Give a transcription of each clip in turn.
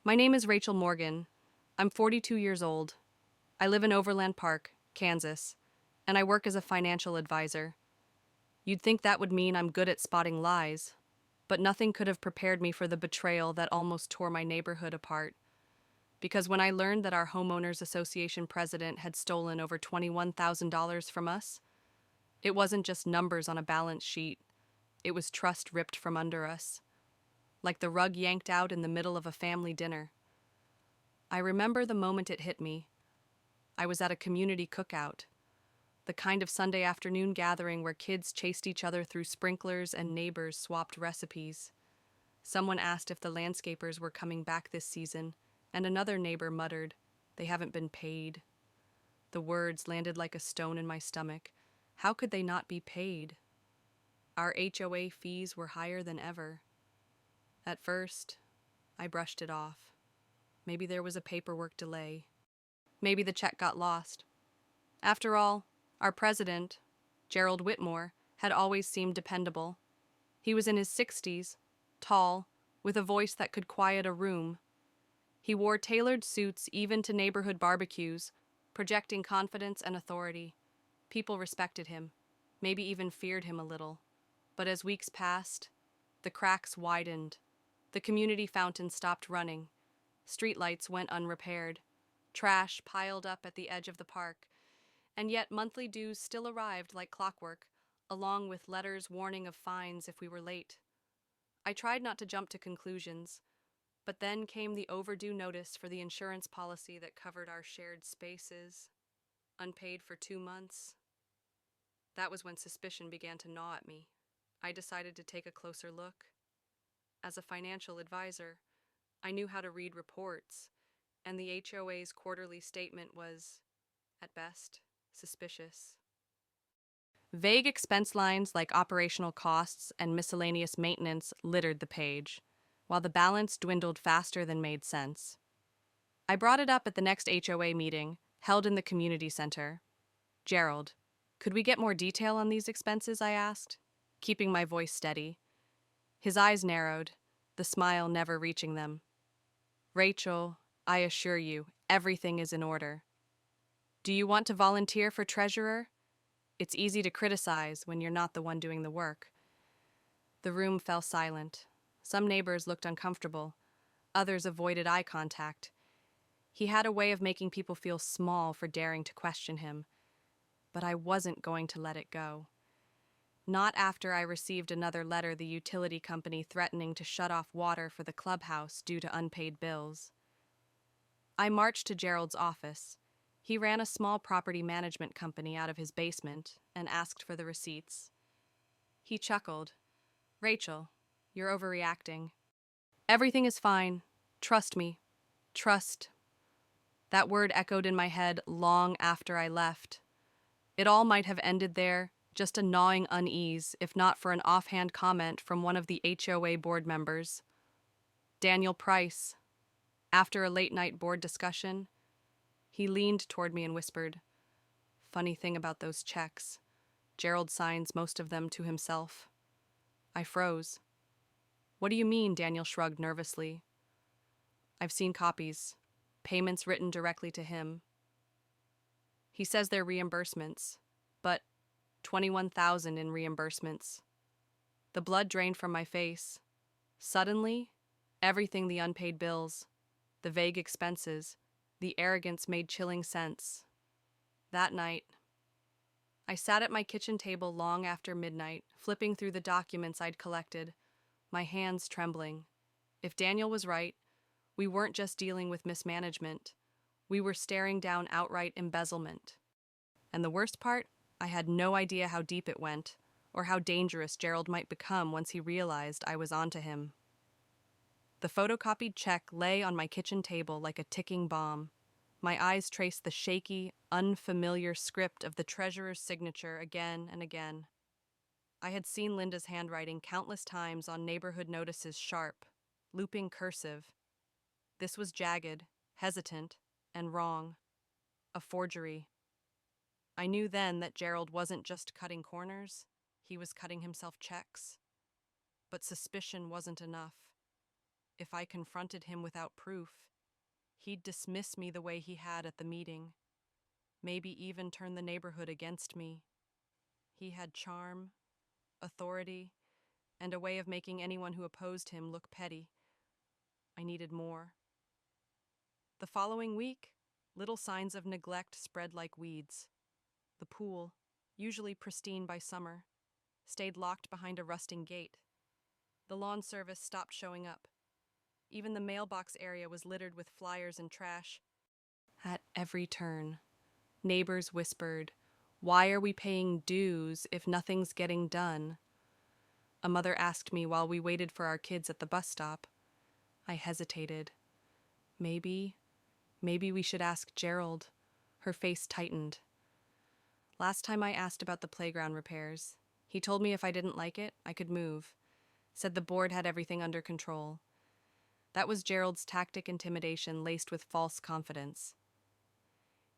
My name is Rachel Morgan. I'm 42 years old. I live in Overland Park, Kansas, and I work as a financial advisor. You'd think that would mean I'm good at spotting lies, but nothing could have prepared me for the betrayal that almost tore my neighborhood apart. Because when I learned that our homeowners association president had stolen over $21,000 from us, it wasn't just numbers on a balance sheet. It was trust ripped from under us, like the rug yanked out in the middle of a family dinner. I remember the moment it hit me. I was at a community cookout, the kind of Sunday afternoon gathering where kids chased each other through sprinklers and neighbors swapped recipes. Someone asked if the landscapers were coming back this season, and another neighbor muttered, "They haven't been paid." The words landed like a stone in my stomach. How could they not be paid? Our HOA fees were higher than ever. At first, I brushed it off. Maybe there was a paperwork delay. Maybe the check got lost. After all, our president, Gerald Whitmore, had always seemed dependable. He was in his 60s, tall, with a voice that could quiet a room. He wore tailored suits even to neighborhood barbecues, projecting confidence and authority. People respected him, maybe even feared him a little. But as weeks passed, the cracks widened. The community fountain stopped running. Streetlights went unrepaired. Trash piled up at the edge of the park. And yet monthly dues still arrived like clockwork, along with letters warning of fines if we were late. I tried not to jump to conclusions, but then came the overdue notice for the insurance policy that covered our shared spaces, unpaid for 2 months. That was when suspicion began to gnaw at me. I decided to take a closer look. As a financial advisor, I knew how to read reports, and the HOA's quarterly statement was, at best, suspicious. Vague expense lines like operational costs and miscellaneous maintenance littered the page, while the balance dwindled faster than made sense. I brought it up at the next HOA meeting, held in the community center. "Gerald, could we get more detail on these expenses?" I asked, keeping my voice steady. His eyes narrowed, the smile never reaching them. "Rachel, I assure you, everything is in order. Do you want to volunteer for treasurer? It's easy to criticize when you're not the one doing the work." The room fell silent. Some neighbors looked uncomfortable. Others avoided eye contact. He had a way of making people feel small for daring to question him. But I wasn't going to let it go. Not after I received another letter the utility company threatening to shut off water for the clubhouse due to unpaid bills. I marched to Gerald's office. He ran a small property management company out of his basement and asked for the receipts. He chuckled. "Rachel, you're overreacting. Everything is fine. Trust me. Trust." That word echoed in my head long after I left. It all might have ended there, just a gnawing unease, if not for an offhand comment from one of the HOA board members. Daniel Price. After a late-night board discussion, he leaned toward me and whispered, "Funny thing about those checks. Gerald signs most of them to himself." I froze. "What do you mean?" Daniel shrugged nervously. "I've seen copies. Payments written directly to him. He says they're reimbursements, but 21,000 in reimbursements." The blood drained from my face. Suddenly, everything, the unpaid bills, the vague expenses, the arrogance made chilling sense. That night, I sat at my kitchen table long after midnight, flipping through the documents I'd collected, my hands trembling. If Daniel was right, we weren't just dealing with mismanagement. We were staring down outright embezzlement. And the worst part, I had no idea how deep it went, or how dangerous Gerald might become once he realized I was onto him. The photocopied check lay on my kitchen table like a ticking bomb. My eyes traced the shaky, unfamiliar script of the treasurer's signature again and again. I had seen Linda's handwriting countless times on neighborhood notices, sharp, looping cursive. This was jagged, hesitant, and wrong. A forgery. I knew then that Gerald wasn't just cutting corners, he was cutting himself checks. But suspicion wasn't enough. if I confronted him without proof, he'd dismiss me the way he had at the meeting, maybe even turn the neighborhood against me. He had charm, authority, and a way of making anyone who opposed him look petty. I needed more. The following week, little signs of neglect spread like weeds. The pool, usually pristine by summer, stayed locked behind a rusting gate. The lawn service stopped showing up. Even the mailbox area was littered with flyers and trash. At every turn, neighbors whispered, "Why are we paying dues if nothing's getting done?" A mother asked me while we waited for our kids at the bus stop. I hesitated. Maybe we should ask Gerald. Her face tightened. Last time I asked about the playground repairs, he told me if I didn't like it, I could move. Said the board had everything under control. That was Gerald's tactic intimidation laced with false confidence.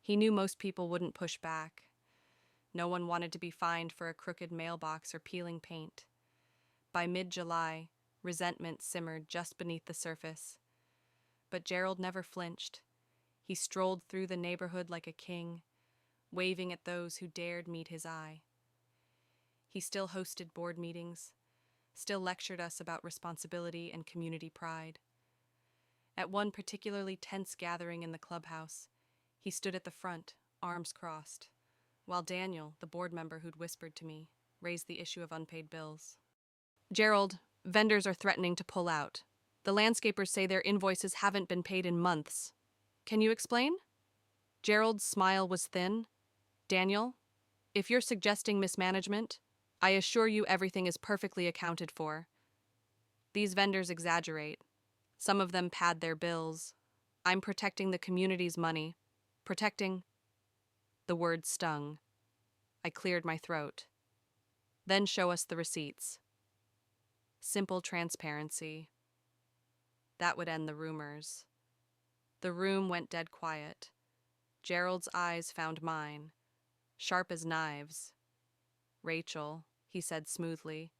He knew most people wouldn't push back. No one wanted to be fined for a crooked mailbox or peeling paint. By mid-July, resentment simmered just beneath the surface. But Gerald never flinched. He strolled through the neighborhood like a king, waving at those who dared meet his eye. He still hosted board meetings, still lectured us about responsibility and community pride. At one particularly tense gathering in the clubhouse, he stood at the front, arms crossed, while Daniel, the board member who'd whispered to me, raised the issue of unpaid bills. "Gerald, vendors are threatening to pull out. The landscapers say their invoices haven't been paid in months. Can you explain?" Gerald's smile was thin. "Daniel, if you're suggesting mismanagement, I assure you everything is perfectly accounted for. These vendors exaggerate. Some of them pad their bills. I'm protecting the community's money. Protecting—" The word stung. I cleared my throat. "Then show us the receipts." Simple transparency. That would end the rumors. The room went dead quiet. Gerald's eyes found mine, sharp as knives. "Rachel," he said smoothly,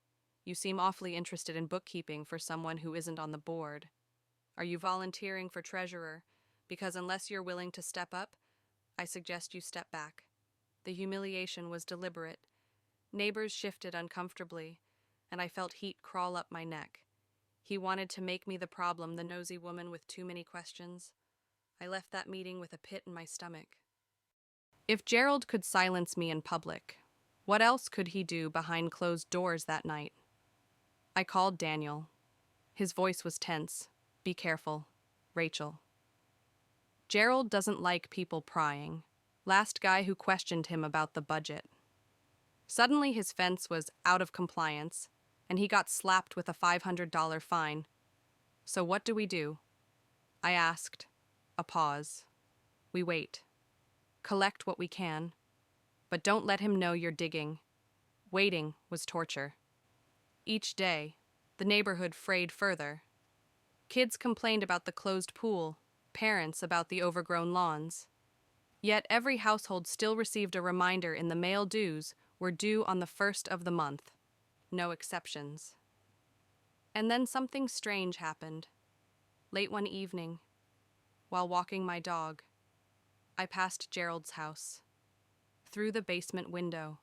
"you seem awfully interested in bookkeeping for someone who isn't on the board. Are you volunteering for treasurer? Because unless you're willing to step up, I suggest you step back." The humiliation was deliberate. Neighbors shifted uncomfortably, and I felt heat crawl up my neck. He wanted to make me the problem, the nosy woman with too many questions. I left that meeting with a pit in my stomach. If Gerald could silence me in public, what else could he do behind closed doors that night? I called Daniel. His voice was tense. "Be careful. Rachel." Gerald doesn't like people prying. Last guy who questioned him about the budget. Suddenly his fence was out of compliance, and he got slapped with a $500 fine. "So what do we do?" I asked. A pause. "We wait. Collect what we can. But don't let him know you're digging." Waiting was torture. Each day, the neighborhood frayed further. Kids complained about the closed pool, parents about the overgrown lawns. Yet every household still received a reminder in the mail dues were due on the 1st of the month. No exceptions. And then something strange happened. Late one evening, while walking my dog, I passed Gerald's house. Through the basement window,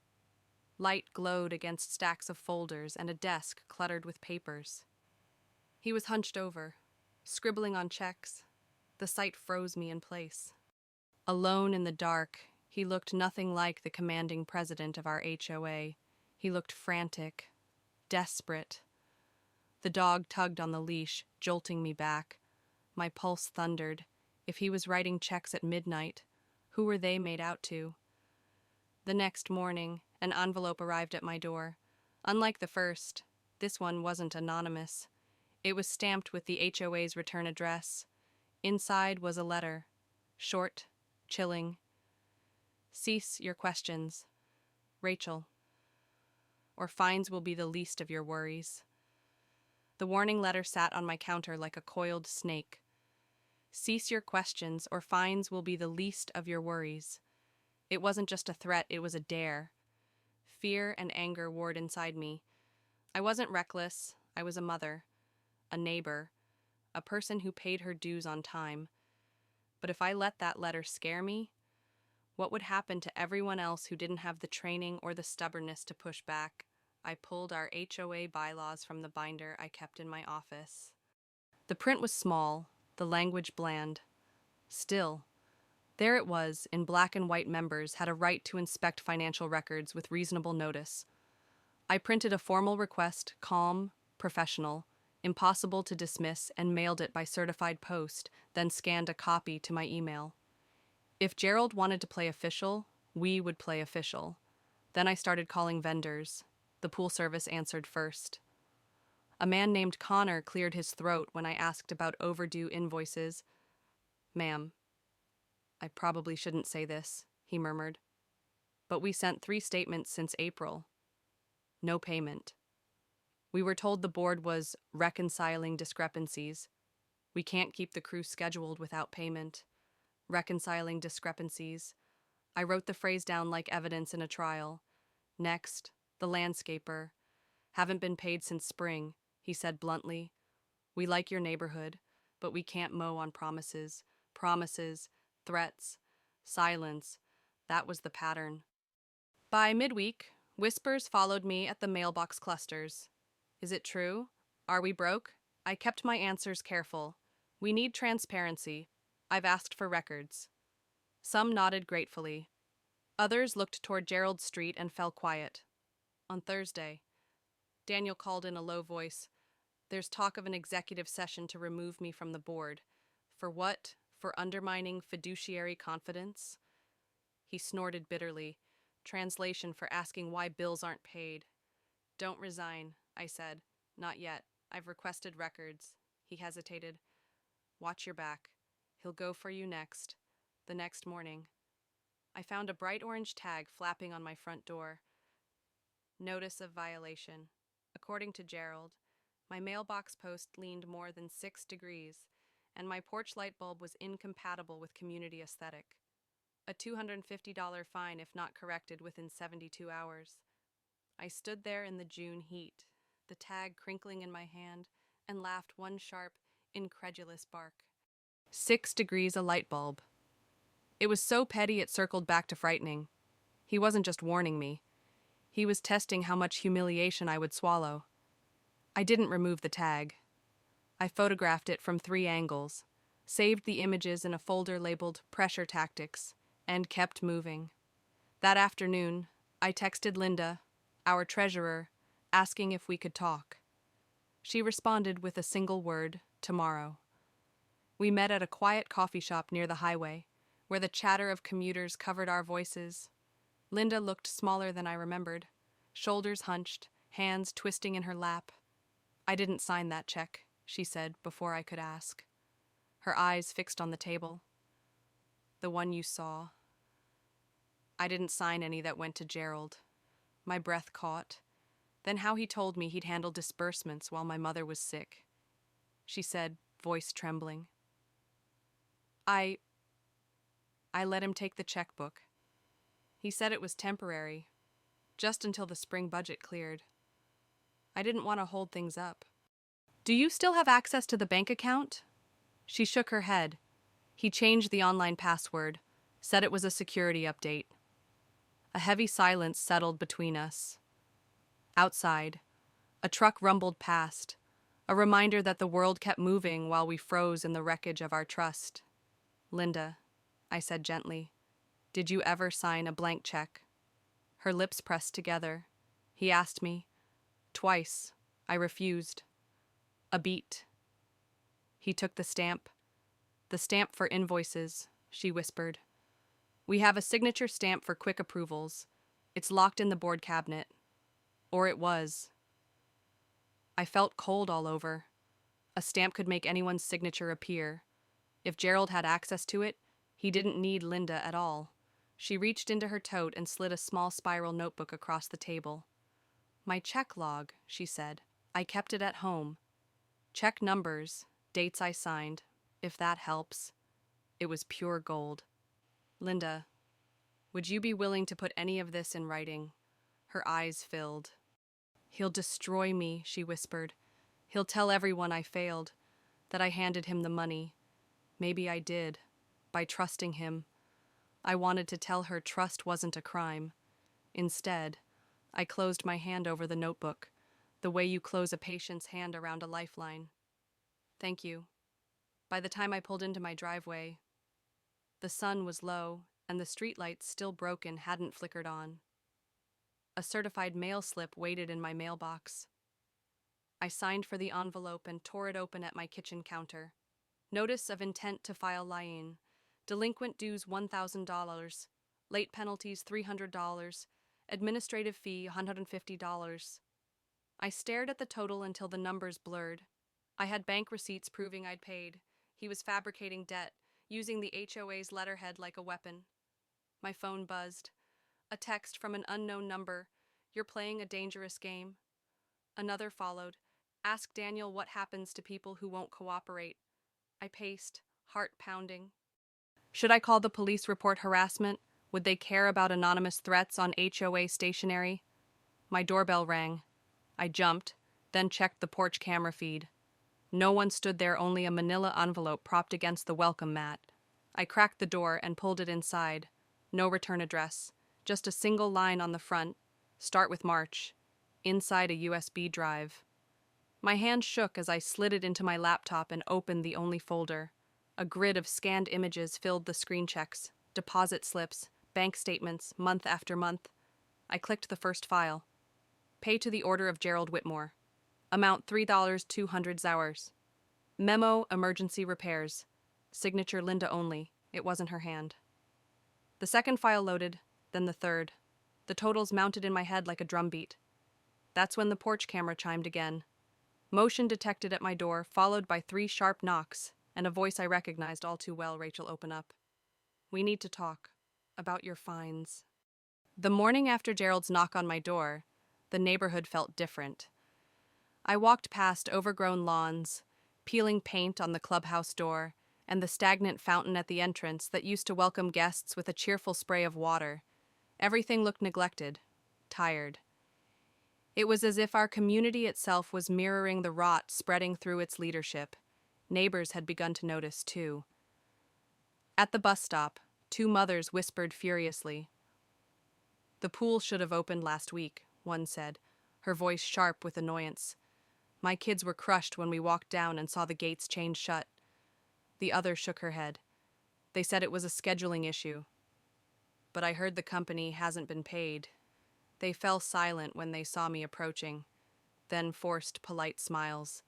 light glowed against stacks of folders and a desk cluttered with papers. He was hunched over, scribbling on checks. The sight froze me in place. Alone in the dark, he looked nothing like the commanding president of our HOA. He looked frantic, desperate. The dog tugged on the leash, jolting me back. My pulse thundered. If he was writing checks at midnight, who were they made out to? The next morning, an envelope arrived at my door. Unlike the first, this one wasn't anonymous. It was stamped with the HOA's return address. Inside was a letter, short, chilling. "Cease your questions, Rachel, or fines will be the least of your worries." The warning letter sat on my counter like a coiled snake. "Cease your questions, or fines will be the least of your worries." It wasn't just a threat, it was a dare. Fear and anger warred inside me. I wasn't reckless, I was a mother, a neighbor, a person who paid her dues on time. But if I let that letter scare me, what would happen to everyone else who didn't have the training or the stubbornness to push back? I pulled our HOA bylaws from the binder I kept in my office. The print was small, the language bland. Still, there it was, in black and white: members had a right to inspect financial records with reasonable notice. I printed a formal request, calm, professional, impossible to dismiss, and mailed it by certified post, then scanned a copy to my email. If Gerald wanted to play official, we would play official. Then I started calling vendors. The pool service answered first. A man named Connor cleared his throat when I asked about overdue invoices. "Ma'am, I probably shouldn't say this," he murmured, "but we sent 3 statements since April. No payment. We were told the board was reconciling discrepancies. We can't keep the crew scheduled without payment. Reconciling discrepancies." I wrote the phrase down like evidence in a trial. Next, the landscaper. "Haven't been paid since spring," he said bluntly. "We like your neighborhood, but we can't mow on promises. Promises, threats, silence. That was the pattern." By midweek, whispers followed me at the mailbox clusters. "Is it true? Are we broke?" I kept my answers careful. "We need transparency. I've asked for records." Some nodded gratefully. Others looked toward Gerald Street and fell quiet. On Thursday, Daniel called in a low voice. "There's talk of an executive session to remove me from the board." "For what? For undermining fiduciary confidence?" He snorted bitterly. Translation: for asking why bills aren't paid. "Don't resign," I said. "Not yet. I've requested records." He hesitated. "Watch your back. He'll go for you next." The next morning, I found a bright orange tag flapping on my front door. Notice of violation. According to Gerald, my mailbox post leaned more than 6 degrees, and my porch light bulb was incompatible with community aesthetic. A $250 fine if not corrected within 72 hours. I stood there in the June heat, the tag crinkling in my hand, and laughed one sharp, incredulous bark. 6 degrees a light bulb. It was so petty it circled back to frightening. He wasn't just warning me. He was testing how much humiliation I would swallow. I didn't remove the tag. I photographed it from 3 angles, saved the images in a folder labeled Pressure Tactics, and kept moving. That afternoon, I texted Linda, our treasurer, asking if we could talk. She responded with a single word: tomorrow. We met at a quiet coffee shop near the highway, where the chatter of commuters covered our voices. Linda looked smaller than I remembered, shoulders hunched, hands twisting in her lap. "I didn't sign that check," she said before I could ask. Her eyes fixed on the table. "The one you saw." "I didn't sign any that went to Gerald." My breath caught. Then how he told me he'd handle disbursements while my mother was sick. She said, voice trembling, I let him take the checkbook. He said it was temporary, just until the spring budget cleared. I didn't want to hold things up." "Do you still have access to the bank account?" She shook her head. He changed the online password, said it was a security update. A heavy silence settled between us. Outside, a truck rumbled past, a reminder that the world kept moving while we froze in the wreckage of our trust. "Linda," I said gently, "did you ever sign a blank check?" Her lips pressed together. He asked me. "Twice. I refused." "A beat." He took the stamp. "The stamp for invoices," she whispered. "We have a signature stamp for quick approvals. It's locked in the board cabinet. Or it was." I felt cold all over. A stamp could make anyone's signature appear. If Gerald had access to it, he didn't need Linda at all. She reached into her tote and slid a small spiral notebook across the table. "My check log," she said. "I kept it at home. Check numbers, dates I signed, if that helps." It was pure gold. "Linda, would you be willing to put any of this in writing?" Her eyes filled. "He'll destroy me," she whispered. "He'll tell everyone I failed. that I handed him the money. Maybe I did, by trusting him. I wanted to tell her trust wasn't a crime. Instead, I closed my hand over the notebook, the way you close a patient's hand around a lifeline. Thank you. By the time I pulled into my driveway, the sun was low and the streetlights, still broken, hadn't flickered on. A certified mail slip waited in my mailbox. I signed for the envelope and tore it open at my kitchen counter. Notice of intent to file lying. Delinquent dues $1,000. Late penalties $300. Administrative fee $150. I stared at the total until the numbers blurred. I had bank receipts proving I'd paid. He was fabricating debt, using the HOA's letterhead like a weapon. My phone buzzed. A text from an unknown number. You're playing a dangerous game. Another followed. Ask Daniel what happens to people who won't cooperate. I paced, heart pounding. Should I call the police, report harassment? Would they care about anonymous threats on HOA stationery? My doorbell rang. I jumped, then checked the porch camera feed. No one stood there, only a manila envelope propped against the welcome mat. I cracked the door and pulled it inside. No return address, just a single line on the front. Start with March. Inside a USB drive. My hand shook as I slid it into my laptop and opened the only folder. A grid of scanned images filled the screen checks, deposit slips, bank statements, month after month. I clicked the first file. Pay to the order of Gerald Whitmore. Amount $3,200. Memo, emergency repairs. Signature Linda only. It wasn't her hand. The second file loaded, then the third. The totals mounted in my head like a drumbeat. That's when the porch camera chimed again. Motion detected at my door, followed by 3 sharp knocks, and a voice I recognized all too well. Rachel, open up. We need to talk. About your fines. The morning after Gerald's knock on my door, the neighborhood felt different. I walked past overgrown lawns, peeling paint on the clubhouse door, and the stagnant fountain at the entrance that used to welcome guests with a cheerful spray of water. Everything looked neglected, tired. It was as if our community itself was mirroring the rot spreading through its leadership. Neighbors had begun to notice, too. At the bus stop, 2 mothers whispered furiously. The pool should have opened last week, one said, her voice sharp with annoyance. My kids were crushed when we walked down and saw the gates chained shut. The other shook her head. They said it was a scheduling issue. But I heard the company hasn't been paid. They fell silent when they saw me approaching, then forced polite smiles.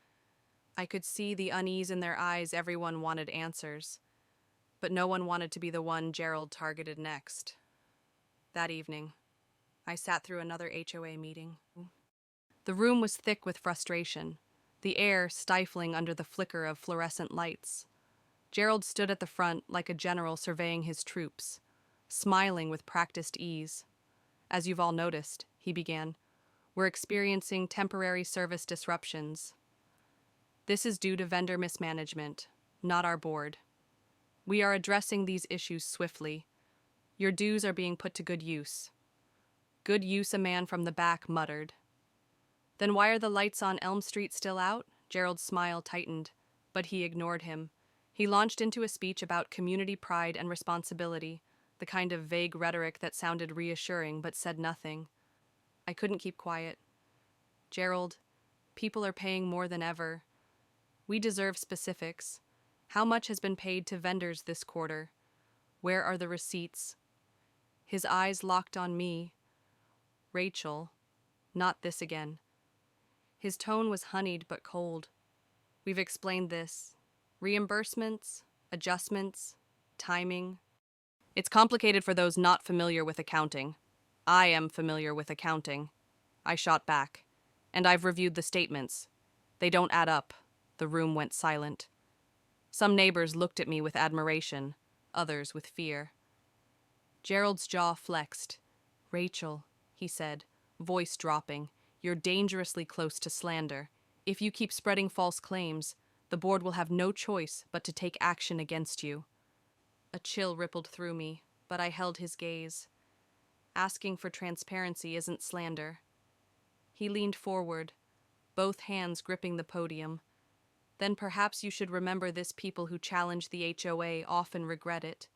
I could see the unease in their eyes. Everyone wanted answers, but no one wanted to be the one Gerald targeted next. That evening, I sat through another HOA meeting. The room was thick with frustration, the air stifling under the flicker of fluorescent lights. Gerald stood at the front like a general surveying his troops, smiling with practiced ease. As you've all noticed, he began, we're experiencing temporary service disruptions. This is due to vendor mismanagement, not our board. We are addressing these issues swiftly. Your dues are being put to good use. Good use, a man from the back muttered. Then why are the lights on Elm Street still out? Gerald's smile tightened, but he ignored him. He launched into a speech about community pride and responsibility, the kind of vague rhetoric that sounded reassuring but said nothing. I couldn't keep quiet. Gerald, people are paying more than ever. We deserve specifics. How much has been paid to vendors this quarter? Where are the receipts? His eyes locked on me. Rachel, not this again. His tone was honeyed but cold. We've explained this. Reimbursements, adjustments, timing. It's complicated for those not familiar with accounting. I am familiar with accounting. I shot back. And I've reviewed the statements. They don't add up. The room went silent. Some neighbors looked at me with admiration, others with fear. Gerald's jaw flexed. Rachel, he said, voice dropping, you're dangerously close to slander. If you keep spreading false claims, the board will have no choice but to take action against you. A chill rippled through me, but I held his gaze. Asking for transparency isn't slander. He leaned forward, both hands gripping the podium. Then perhaps you should remember this: people who challenge the HOA often regret it.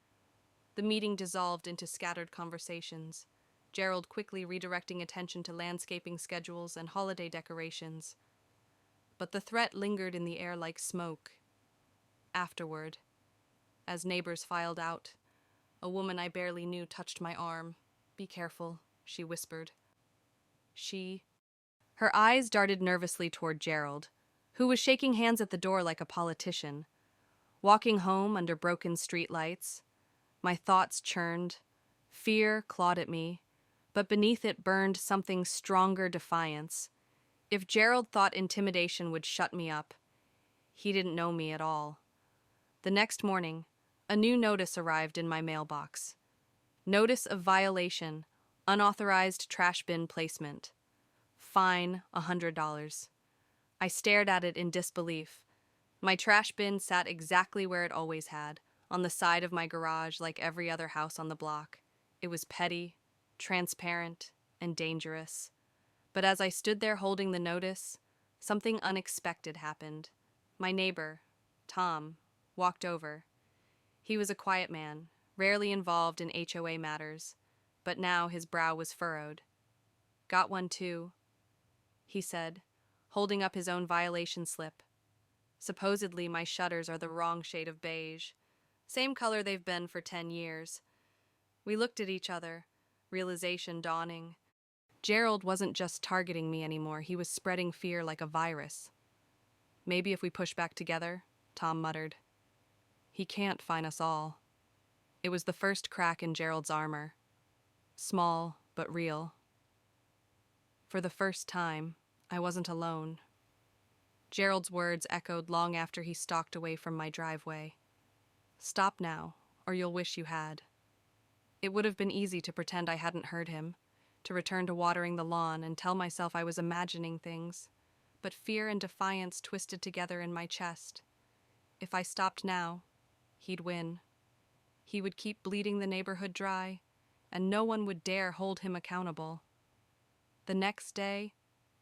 The meeting dissolved into scattered conversations, Gerald quickly redirecting attention to landscaping schedules and holiday decorations. But the threat lingered in the air like smoke. Afterward, as neighbors filed out, a woman I barely knew touched my arm. "Be careful," she whispered. Her eyes darted nervously toward Gerald, who was shaking hands at the door like a politician. Walking home under broken streetlights, my thoughts churned. Fear clawed at me, but beneath it burned something stronger: defiance. If Gerald thought intimidation would shut me up, he didn't know me at all. The next morning, a new notice arrived in my mailbox. Notice of violation, unauthorized trash bin placement. Fine, $100. I stared at it in disbelief. My trash bin sat exactly where it always had, on the side of my garage like every other house on the block. It was petty, transparent, and dangerous. But as I stood there holding the notice, something unexpected happened. My neighbor, Tom, walked over. He was a quiet man, rarely involved in HOA matters, but now his brow was furrowed. "Got one too," he said, holding up his own violation slip. Supposedly, my shutters are the wrong shade of beige, same color they've been for 10 years. We looked at each other, realization dawning. Gerald wasn't just targeting me anymore, he was spreading fear like a virus. "Maybe if we push back together," Tom muttered. "He can't find us all." It was the first crack in Gerald's armor. Small, but real. For the first time, I wasn't alone. Gerald's words echoed long after he stalked away from my driveway. "Stop now, or you'll wish you had." It would have been easy to pretend I hadn't heard him, to return to watering the lawn and tell myself I was imagining things. But fear and defiance twisted together in my chest. If I stopped now, he'd win. He would keep bleeding the neighborhood dry, and no one would dare hold him accountable. The next day,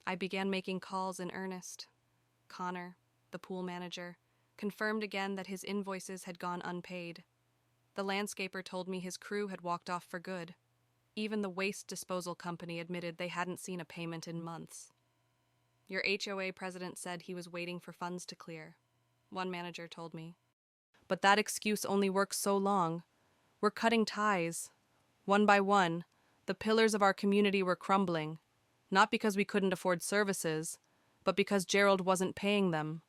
I began making calls in earnest. Connor, the pool manager, confirmed again that his invoices had gone unpaid. The landscaper told me his crew had walked off for good. Even the waste disposal company admitted they hadn't seen a payment in months. "Your HOA president said he was waiting for funds to clear," one manager told me. "But that excuse only works so long. We're cutting ties. One by one, the pillars of our community were crumbling, not because we couldn't afford services, but because Gerald wasn't paying them."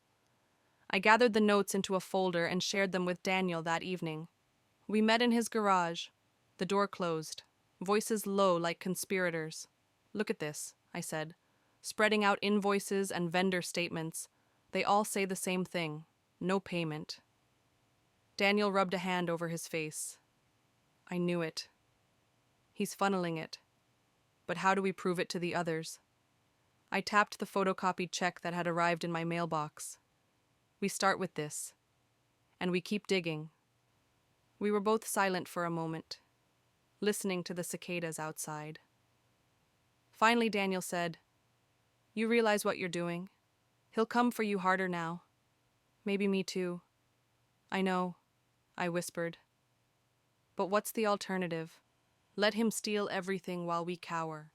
I gathered the notes into a folder and shared them with Daniel that evening. We met in his garage, the door closed, voices low like conspirators. "Look at this," I said, spreading out invoices and vendor statements. "They all say the same thing: no payment." Daniel rubbed a hand over his face. "I knew it. He's funneling it. But how do we prove it to the others?" I tapped the photocopied check that had arrived in my mailbox. "We start with this, and we keep digging." We were both silent for a moment, listening to the cicadas outside. Finally, Daniel said, "You realize what you're doing? He'll come for you harder now. Maybe me too." "I know," I whispered. "But what's the alternative? Let him steal everything while we cower."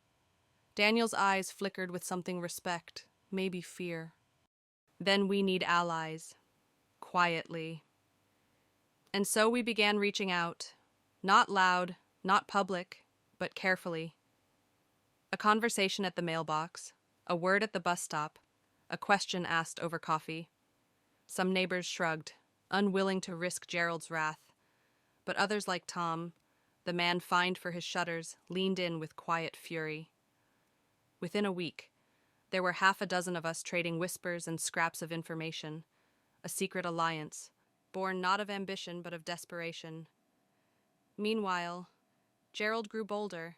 Daniel's eyes flickered with something: respect, maybe fear. "Then we need allies." Quietly. And so we began reaching out. Not loud, not public, but carefully. A conversation at the mailbox, a word at the bus stop, a question asked over coffee. Some neighbors shrugged, unwilling to risk Gerald's wrath. But others, like Tom, the man fined for his shutters, leaned in with quiet fury. Within a week, there were half a dozen of us trading whispers and scraps of information, a secret alliance, born not of ambition but of desperation. Meanwhile, Gerald grew bolder.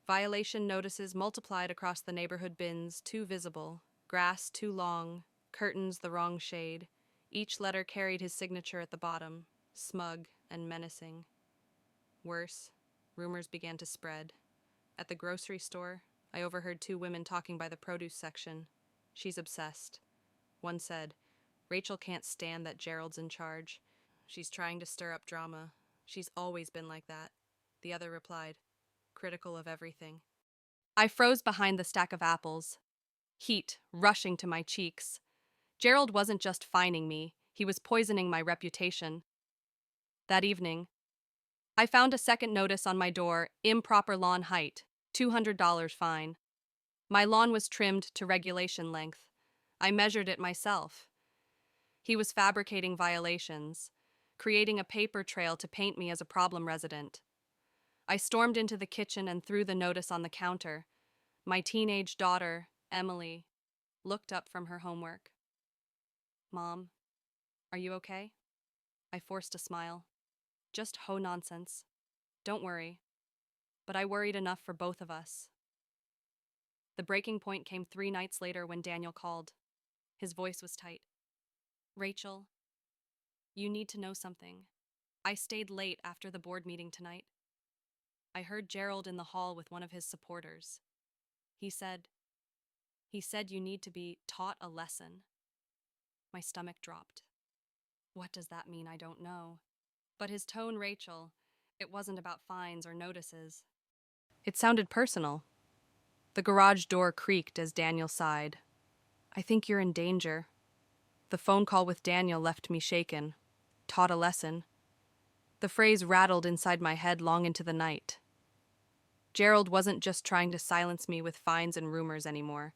Violation notices multiplied across the neighborhood bins, too visible, grass too long, curtains the wrong shade. Each letter carried his signature at the bottom, smug and menacing. Worse, rumors began to spread. At the grocery store, I overheard two women talking by the produce section. "She's obsessed," one said, Rachel can't stand that Gerald's in charge. She's trying to stir up drama. She's always been like that, the other replied, critical of everything. I froze behind the stack of apples, heat rushing to my cheeks. Gerald wasn't just fining me, he was poisoning my reputation. That evening, I found a second notice on my door: improper lawn height, $200 fine. My lawn was trimmed to regulation length. I measured it myself. He was fabricating violations, creating a paper trail to paint me as a problem resident. I stormed into the kitchen and threw the notice on the counter. My teenage daughter, Emily, looked up from her homework. Mom, are you okay? I forced a smile. Just hoe nonsense. Don't worry. But I worried enough for both of us. The breaking point came 3 nights later when Daniel called. His voice was tight. Rachel, you need to know something. I stayed late after the board meeting tonight. I heard Gerald in the hall with one of his supporters. He said you need to be taught a lesson. My stomach dropped. What does that mean? I don't know. But his tone, Rachel, it wasn't about fines or notices. It sounded personal. The garage door creaked as Daniel sighed. I think you're in danger. The phone call with Daniel left me shaken. Taught a lesson. The phrase rattled inside my head long into the night. Gerald wasn't just trying to silence me with fines and rumors anymore.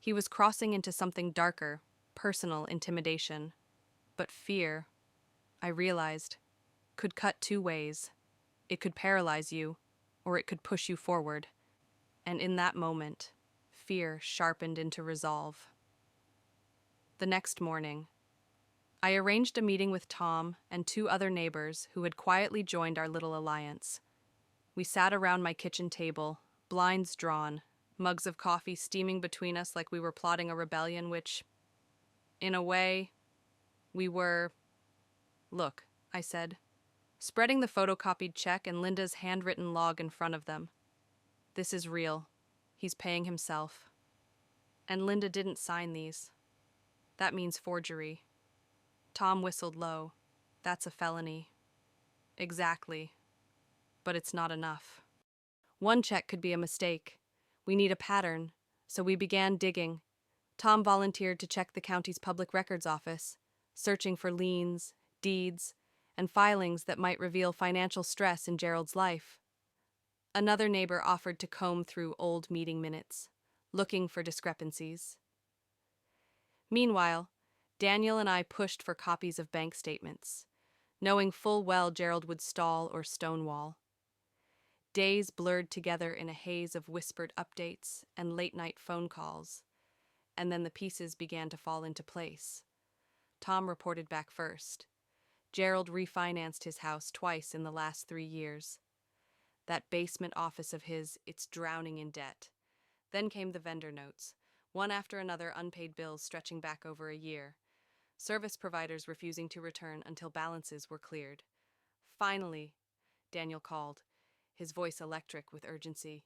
He was crossing into something darker, personal intimidation. But fear, I realized, could cut 2 ways. It could paralyze you, or it could push you forward. And in that moment, fear sharpened into resolve. The next morning, I arranged a meeting with Tom and 2 other neighbors who had quietly joined our little alliance. We sat around my kitchen table, blinds drawn, mugs of coffee steaming between us like we were plotting a rebellion, which, in a way, we were. Look, I said, spreading the photocopied check and Linda's handwritten log in front of them. This is real. He's paying himself. And Linda didn't sign these. That means forgery. Tom whistled low. That's a felony. Exactly. But it's not enough. One check could be a mistake. We need a pattern, so we began digging. Tom volunteered to check the county's public records office, searching for liens, deeds, and filings that might reveal financial stress in Gerald's life. Another neighbor offered to comb through old meeting minutes, looking for discrepancies. Meanwhile, Daniel and I pushed for copies of bank statements, knowing full well Gerald would stall or stonewall. Days blurred together in a haze of whispered updates and late-night phone calls, and then the pieces began to fall into place. Tom reported back first. Gerald refinanced his house twice in the last 3 years. That basement office of his, it's drowning in debt. Then came the vendor notes, one after another, unpaid bills stretching back over a year. Service providers refusing to return until balances were cleared. Finally, Daniel called, his voice electric with urgency.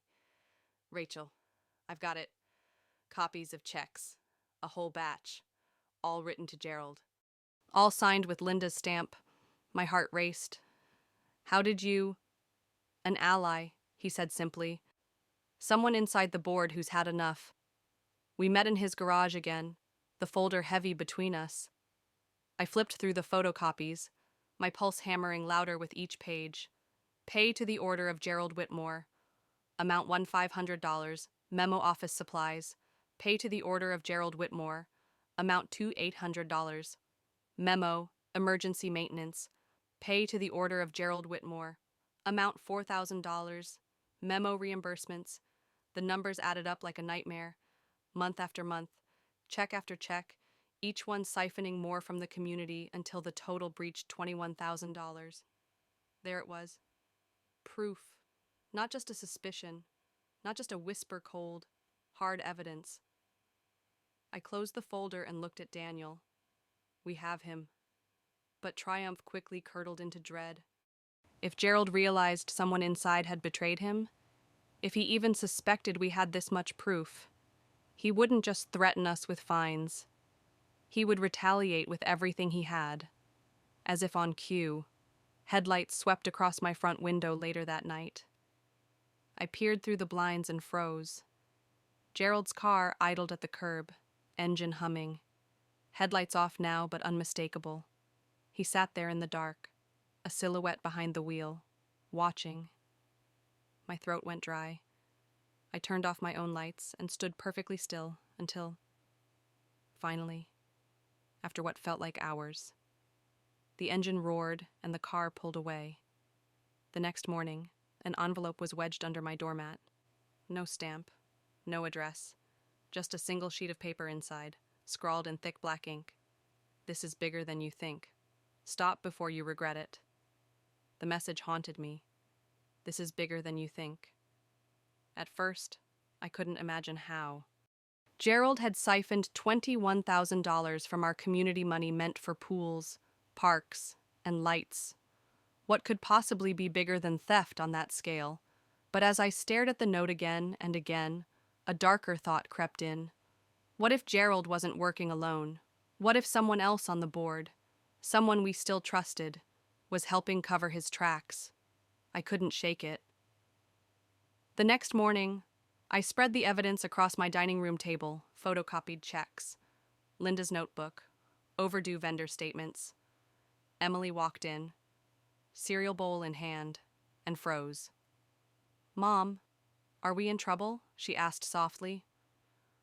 Rachel, I've got it. Copies of checks. A whole batch. All written to Gerald. All signed with Linda's stamp. My heart raced. How did you? An ally, he said simply. Someone inside the board who's had enough. We met in his garage again, the folder heavy between us. I flipped through the photocopies, my pulse hammering louder with each page. Pay to the order of Gerald Whitmore. Amount $1,500. Memo office supplies. Pay to the order of Gerald Whitmore. Amount $2,800. Memo, emergency maintenance. Pay to the order of Gerald Whitmore. Amount $4,000. Memo reimbursements. The numbers added up like a nightmare. Month after month, check after check, each one siphoning more from the community until the total breached $21,000. There it was. Proof. Not just a suspicion. Not just a whisper cold. Hard evidence. I closed the folder and looked at Daniel. We have him. But triumph quickly curdled into dread. If Gerald realized someone inside had betrayed him, if he even suspected we had this much proof, he wouldn't just threaten us with fines. He would retaliate with everything he had, as if on cue. Headlights swept across my front window later that night. I peered through the blinds and froze. Gerald's car idled at the curb, engine humming. Headlights off now, but unmistakable. He sat there in the dark, a silhouette behind the wheel, watching. My throat went dry. I turned off my own lights and stood perfectly still until, finally, after what felt like hours, the engine roared and the car pulled away. The next morning, an envelope was wedged under my doormat. No stamp, no address, just a single sheet of paper inside, scrawled in thick black ink. "This is bigger than you think. Stop before you regret it." The message haunted me. This is bigger than you think. At first, I couldn't imagine how. Gerald had siphoned $21,000 from our community money meant for pools, parks, and lights. What could possibly be bigger than theft on that scale? But as I stared at the note again and again, a darker thought crept in. What if Gerald wasn't working alone? What if someone else on the board, someone we still trusted, was helping cover his tracks? I couldn't shake it. The next morning, I spread the evidence across my dining room table, photocopied checks, Linda's notebook, overdue vendor statements. Emily walked in, cereal bowl in hand, and froze. "Mom, are we in trouble?" she asked softly.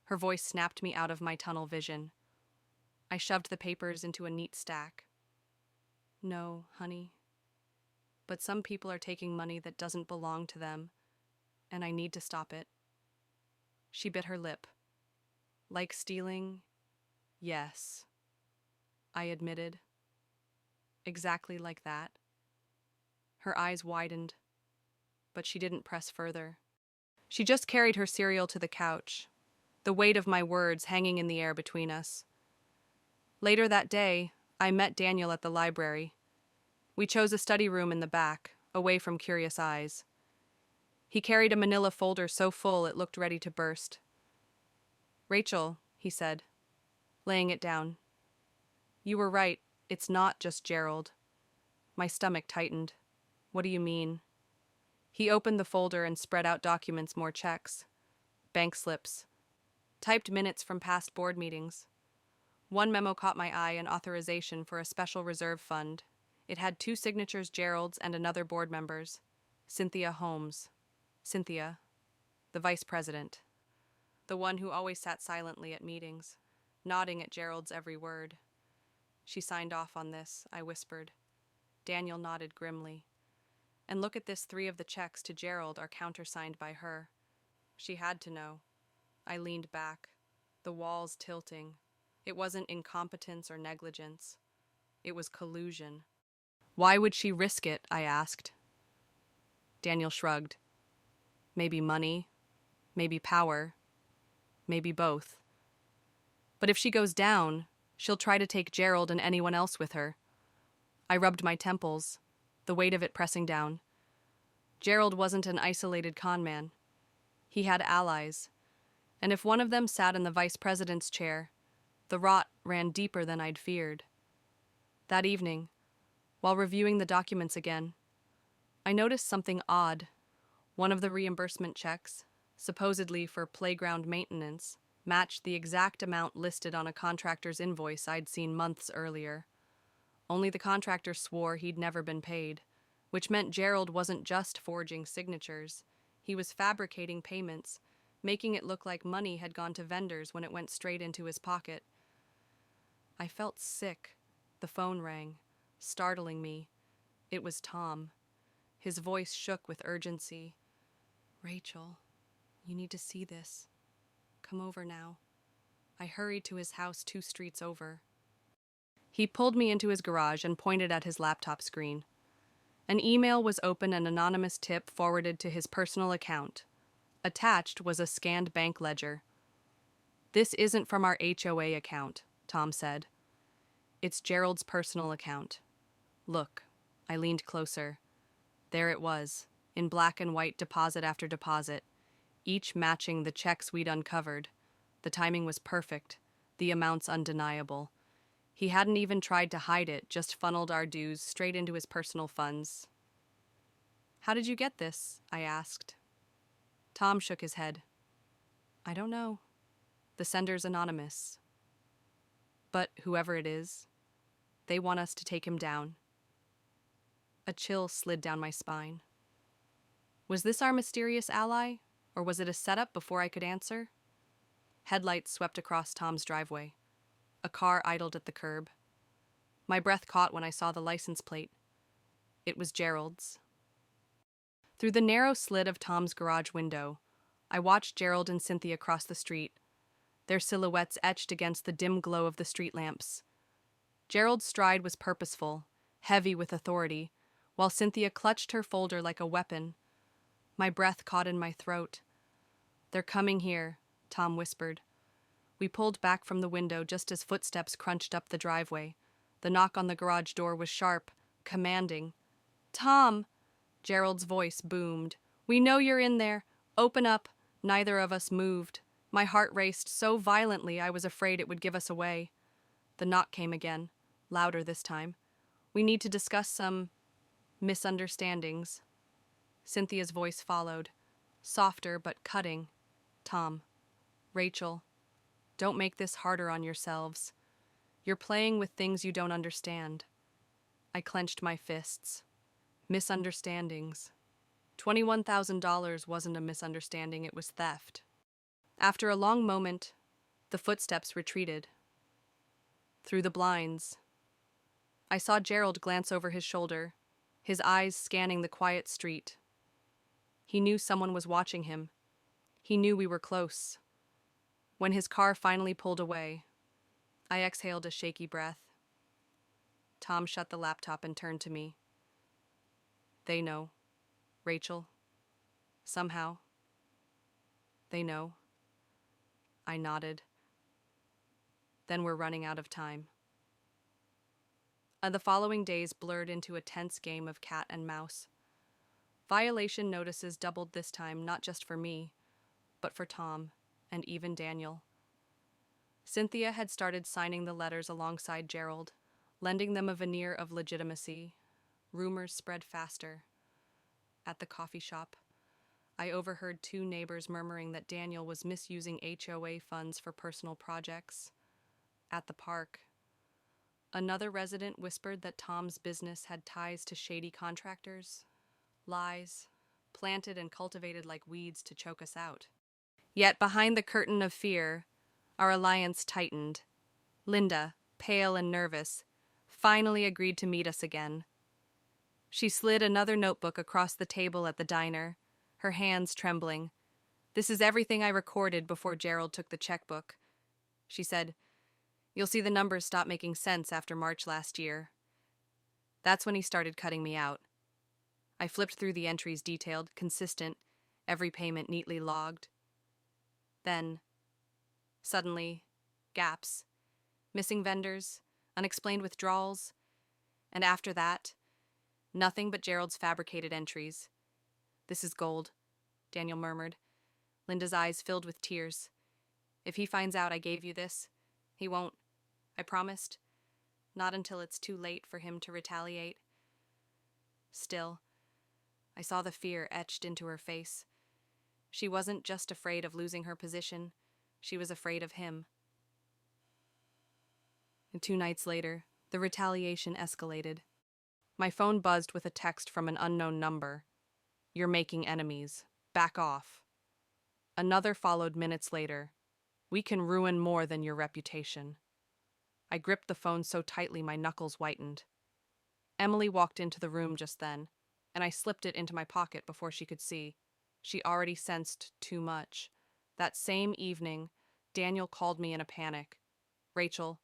Her voice snapped me out of my tunnel vision. I shoved the papers into a neat stack. "No, honey. But some people are taking money that doesn't belong to them, and I need to stop it." She bit her lip. "Like stealing? Yes," I admitted. "Exactly like that." Her eyes widened, but she didn't press further. She just carried her cereal to the couch, the weight of my words hanging in the air between us. Later that day, I met Daniel at the library. We chose a study room in the back, away from curious eyes. He carried a manila folder so full it looked ready to burst. "Rachel," he said, laying it down. "You were right, it's not just Gerald." My stomach tightened. "What do you mean?" He opened the folder and spread out documents, more checks, bank slips, typed minutes from past board meetings. One memo caught my eye, an authorization for a special reserve fund. It had 2 signatures, Gerald's and another board member's. Cynthia Holmes. Cynthia, the vice president. The one who always sat silently at meetings, nodding at Gerald's every word. "She signed off on this," I whispered. Daniel nodded grimly. "And look at this, 3 of the checks to Gerald are countersigned by her." She had to know. I leaned back, the walls tilting. It wasn't incompetence or negligence. It was collusion. "Why would she risk it?" I asked. Daniel shrugged. "Maybe money, maybe power, maybe both. But if she goes down, she'll try to take Gerald and anyone else with her." I rubbed my temples, the weight of it pressing down. Gerald wasn't an isolated con man. He had allies, and if one of them sat in the vice president's chair, the rot ran deeper than I'd feared. That evening, while reviewing the documents again, I noticed something odd. One of the reimbursement checks, supposedly for playground maintenance, matched the exact amount listed on a contractor's invoice I'd seen months earlier. Only the contractor swore he'd never been paid, which meant Gerald wasn't just forging signatures. He was fabricating payments, making it look like money had gone to vendors when it went straight into his pocket. I felt sick. The phone rang, startling me. It was Tom. His voice shook with urgency. "Rachel, you need to see this. Come over now." I hurried to his house 2 streets over. He pulled me into his garage and pointed at his laptop screen. An email was open, an anonymous tip forwarded to his personal account. Attached was a scanned bank ledger. "This isn't from our HOA account," Tom said. "It's Gerald's personal account. Look." I leaned closer. There it was, in black and white, deposit after deposit, each matching the checks we'd uncovered. The timing was perfect, the amounts undeniable. He hadn't even tried to hide it, just funneled our dues straight into his personal funds. "How did you get this?" I asked. Tom shook his head. "I don't know. The sender's anonymous. But whoever it is, they want us to take him down." A chill slid down my spine. Was this our mysterious ally, or was it a setup before I could answer? Headlights swept across Tom's driveway. A car idled at the curb. My breath caught when I saw the license plate. It was Gerald's. Through the narrow slit of Tom's garage window, I watched Gerald and Cynthia cross the street, their silhouettes etched against the dim glow of the street lamps. Gerald's stride was purposeful, heavy with authority, while Cynthia clutched her folder like a weapon. My breath caught in my throat. "They're coming here," Tom whispered. We pulled back from the window just as footsteps crunched up the driveway. The knock on the garage door was sharp, commanding. "Tom!" Gerald's voice boomed. "We know you're in there. Open up." Neither of us moved. My heart raced so violently I was afraid it would give us away. The knock came again, louder this time. "We need to discuss some misunderstandings." Cynthia's voice followed, softer but cutting. "Tom, Rachel, don't make this harder on yourselves. You're playing with things you don't understand." I clenched my fists. Misunderstandings. $21,000 wasn't a misunderstanding, it was theft. After a long moment, the footsteps retreated. Through the blinds, I saw Gerald glance over his shoulder, his eyes scanning the quiet street. He knew someone was watching him. He knew we were close. When his car finally pulled away, I exhaled a shaky breath. Tom shut the laptop and turned to me. "They know, Rachel. Somehow. They know." I nodded. "Then we're running out of time." The following days blurred into a tense game of cat and mouse. Violation notices doubled this time, not just for me, but for Tom and even Daniel. Cynthia had started signing the letters alongside Gerald, lending them a veneer of legitimacy. Rumors spread faster. At the coffee shop, I overheard two neighbors murmuring that Daniel was misusing HOA funds for personal projects. At the park, another resident whispered that Tom's business had ties to shady contractors. Lies, planted and cultivated like weeds to choke us out. Yet behind the curtain of fear, our alliance tightened. Linda, pale and nervous, finally agreed to meet us again. She slid another notebook across the table at the diner, her hands trembling. "This is everything I recorded before Gerald took the checkbook." She said, "You'll see the numbers stop making sense after March last year." That's when he started cutting me out. I flipped through the entries detailed, consistent, every payment neatly logged. Then, suddenly, gaps, missing vendors, unexplained withdrawals, and after that, nothing but Gerald's fabricated entries. "This is gold," Daniel murmured. Linda's eyes filled with tears. "If he finds out I gave you this, he won't," I promised. "Not until it's too late for him to retaliate." Still, I saw the fear etched into her face. She wasn't just afraid of losing her position, she was afraid of him. And 2 nights later, the retaliation escalated. My phone buzzed with a text from an unknown number. "You're making enemies. Back off." Another followed minutes later. "We can ruin more than your reputation." I gripped the phone so tightly my knuckles whitened. Emily walked into the room just then, and I slipped it into my pocket before she could see. She already sensed too much. That same evening, Daniel called me in a panic. "Rachel,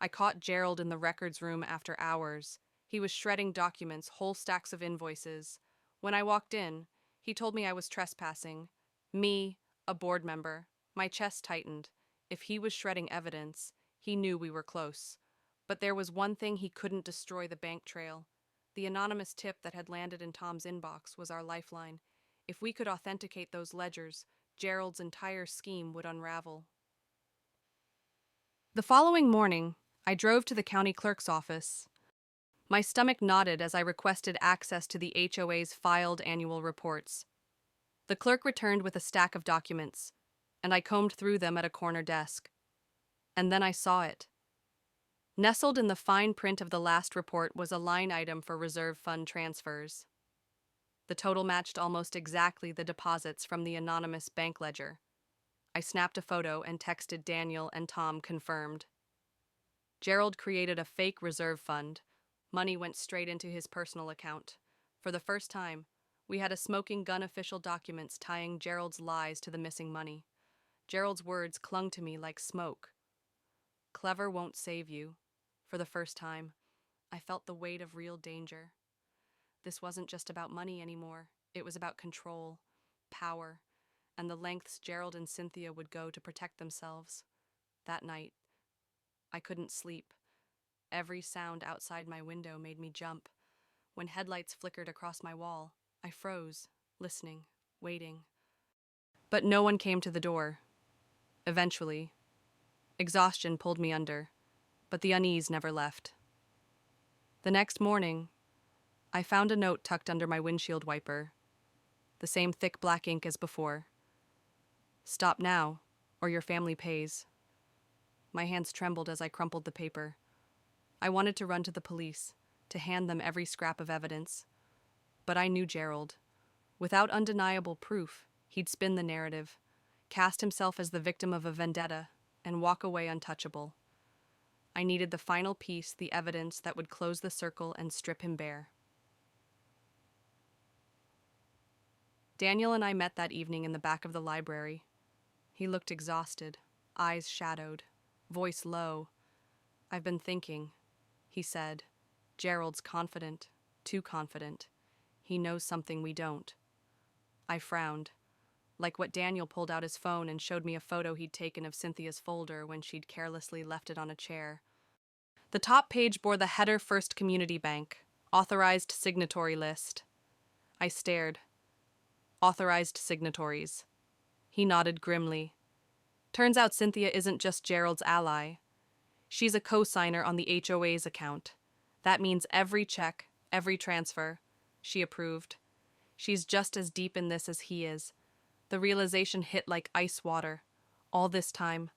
I caught Gerald in the records room after hours. He was shredding documents, whole stacks of invoices. When I walked in, he told me I was trespassing. Me, a board member." My chest tightened. If he was shredding evidence, he knew we were close. But there was one thing he couldn't destroy: the bank trail. The anonymous tip that had landed in Tom's inbox was our lifeline. If we could authenticate those ledgers, Gerald's entire scheme would unravel. The following morning, I drove to the county clerk's office. My stomach knotted as I requested access to the HOA's filed annual reports. The clerk returned with a stack of documents, and I combed through them at a corner desk. And then I saw it. Nestled in the fine print of the last report was a line item for reserve fund transfers. The total matched almost exactly the deposits from the anonymous bank ledger. I snapped a photo and texted Daniel, and Tom confirmed. Gerald created a fake reserve fund. Money went straight into his personal account. For the first time, we had a smoking gun official documents tying Gerald's lies to the missing money. Gerald's words clung to me like smoke. Clever won't save you. For the first time, I felt the weight of real danger. This wasn't just about money anymore. It was about control, power, and the lengths Gerald and Cynthia would go to protect themselves. That night, I couldn't sleep. Every sound outside my window made me jump. When headlights flickered across my wall, I froze, listening, waiting. But no one came to the door. Eventually, exhaustion pulled me under, but the unease never left. The next morning, I found a note tucked under my windshield wiper. The same thick black ink as before. Stop now, or your family pays. My hands trembled as I crumpled the paper. I wanted to run to the police, to hand them every scrap of evidence. But I knew Gerald. Without undeniable proof, he'd spin the narrative, cast himself as the victim of a vendetta, and walk away untouchable. I needed the final piece, the evidence that would close the circle and strip him bare. Daniel and I met that evening in the back of the library. He looked exhausted, eyes shadowed, voice low. "I've been thinking," he said. "Gerald's confident, too confident. He knows something we don't." I frowned, like what Daniel pulled out his phone and showed me a photo he'd taken of Cynthia's folder when she'd carelessly left it on a chair. The top page bore the header First Community Bank, authorized signatory list. I stared. Authorized signatories. He nodded grimly. Turns out Cynthia isn't just Gerald's ally. She's a co-signer on the HOA's account. That means every check, every transfer. She approved. She's just as deep in this as he is. The realization hit like ice water. All this time,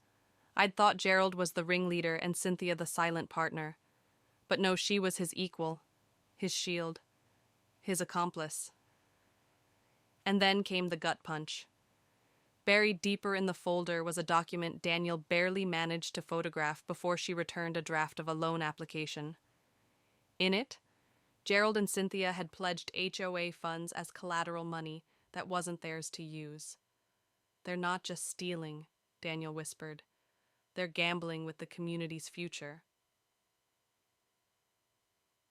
I'd thought Gerald was the ringleader and Cynthia the silent partner. But no, she was his equal, his shield, his accomplice. And then came the gut punch. Buried deeper in the folder was a document Daniel barely managed to photograph before she returned a draft of a loan application. In it, Gerald and Cynthia had pledged HOA funds as collateral money that wasn't theirs to use. "They're not just stealing," Daniel whispered. "They're gambling with the community's future."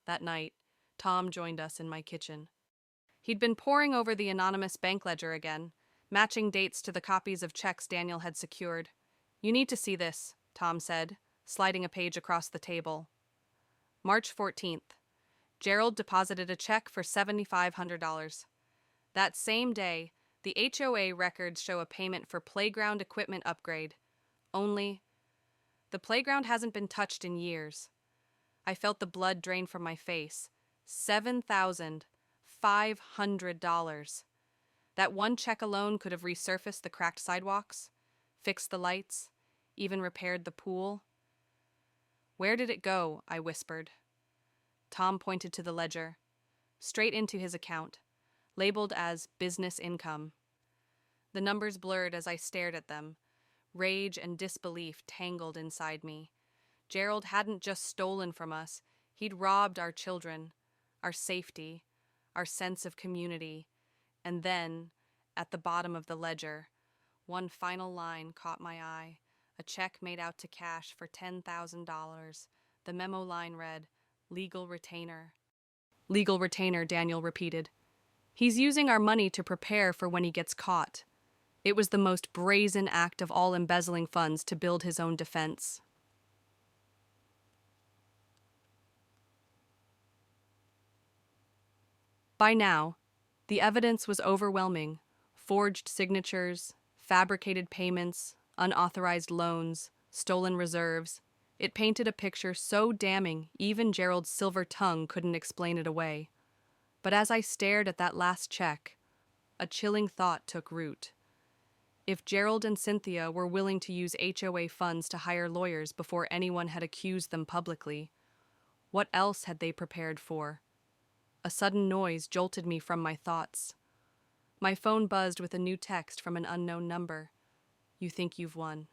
That night, Tom joined us in my kitchen. He'd been poring over the anonymous bank ledger again, matching dates to the copies of checks Daniel had secured. "You need to see this," Tom said, sliding a page across the table. March 14th. Gerald deposited a check for $7,500. That same day, the HOA records show a payment for playground equipment upgrade. Only, the playground hasn't been touched in years. I felt the blood drain from my face. $7,500. That one check alone could have resurfaced the cracked sidewalks, fixed the lights, even repaired the pool. "Where did it go?" I whispered. Tom pointed to the ledger, straight into his account, labeled as business income. The numbers blurred as I stared at them. Rage and disbelief tangled inside me. Gerald hadn't just stolen from us, he'd robbed our children, our safety, our sense of community. And then, at the bottom of the ledger, one final line caught my eye. A check made out to cash for $10,000. The memo line read, "Legal retainer." "Legal retainer," Daniel repeated. "He's using our money to prepare for when he gets caught." It was the most brazen act of all embezzling funds to build his own defense. By now, the evidence was overwhelming. Forged signatures, fabricated payments, unauthorized loans, stolen reserves. It painted a picture so damning even Gerald's silver tongue couldn't explain it away. But as I stared at that last check, a chilling thought took root. If Gerald and Cynthia were willing to use HOA funds to hire lawyers before anyone had accused them publicly, what else had they prepared for? A sudden noise jolted me from my thoughts. My phone buzzed with a new text from an unknown number. You think you've won.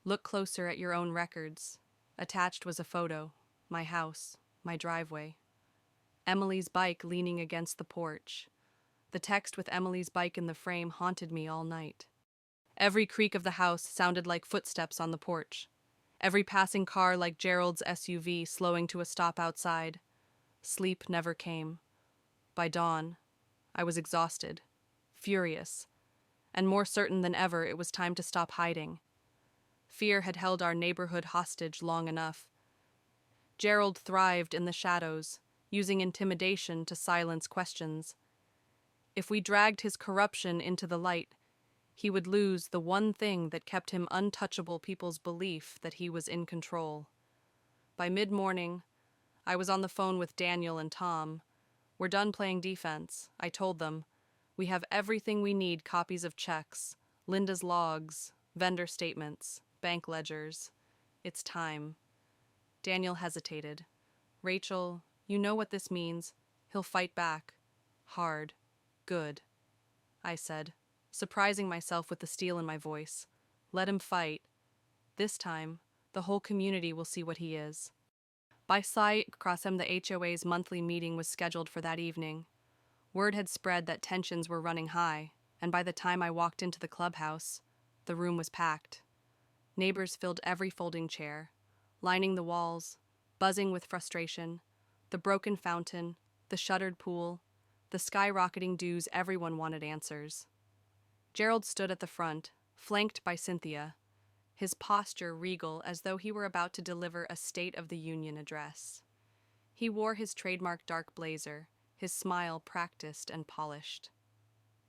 Look closer at your own records. Attached was a photo, my house, my driveway. Emily's bike leaning against the porch. The text with Emily's bike in the frame haunted me all night. Every creak of the house sounded like footsteps on the porch. Every passing car like Gerald's SUV slowing to a stop outside. Sleep never came. By dawn, I was exhausted, furious, and more certain than ever it was time to stop hiding. Fear had held our neighborhood hostage long enough. Gerald thrived in the shadows, using intimidation to silence questions. If we dragged his corruption into the light, he would lose the one thing that kept him untouchable people's belief that he was in control. By mid-morning, I was on the phone with Daniel and Tom. We're done playing defense, I told them. We have everything we need: copies of checks, Linda's logs, vendor statements, bank ledgers. It's time. Daniel hesitated. Rachel, you know what this means. He'll fight back. Hard. Good. I said, surprising myself with the steel in my voice. Let him fight. This time, the whole community will see what he is. By sight, across him, the HOA's monthly meeting was scheduled for that evening. Word had spread that tensions were running high, and by the time I walked into the clubhouse, the room was packed. Neighbors filled every folding chair, lining the walls, buzzing with frustration. The broken fountain, the shuttered pool, the skyrocketing dues. Everyone wanted answers. Gerald stood at the front, flanked by Cynthia, his posture regal as though he were about to deliver a State of the Union address. He wore his trademark dark blazer, his smile practiced and polished.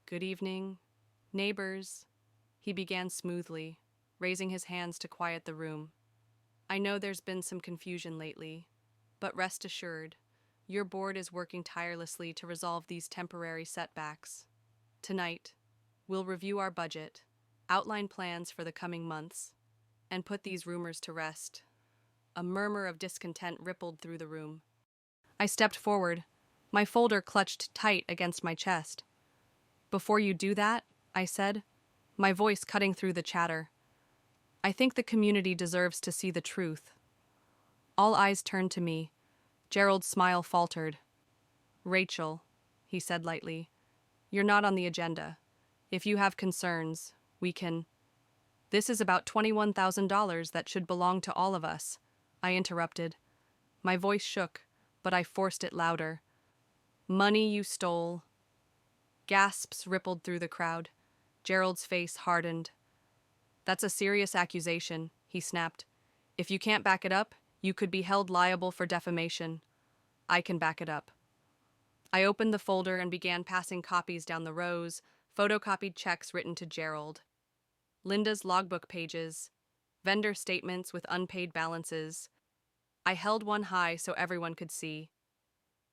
Good evening, neighbors, he began smoothly, raising his hands to quiet the room. I know there's been some confusion lately, but rest assured, your board is working tirelessly to resolve these temporary setbacks. Tonight, we'll review our budget, outline plans for the coming months, and put these rumors to rest. A murmur of discontent rippled through the room. I stepped forward, my folder clutched tight against my chest. Before you do that, I said, my voice cutting through the chatter, I think the community deserves to see the truth. All eyes turned to me. Gerald's smile faltered. Rachel, he said lightly, you're not on the agenda. If you have concerns, we can... This is about $21,000 that should belong to all of us, I interrupted. My voice shook, but I forced it louder. Money you stole. Gasps rippled through the crowd. Gerald's face hardened. That's a serious accusation, he snapped. If you can't back it up, you could be held liable for defamation. I can back it up. I opened the folder and began passing copies down the rows, photocopied checks written to Gerald. Linda's logbook pages, vendor statements with unpaid balances. I held one high so everyone could see.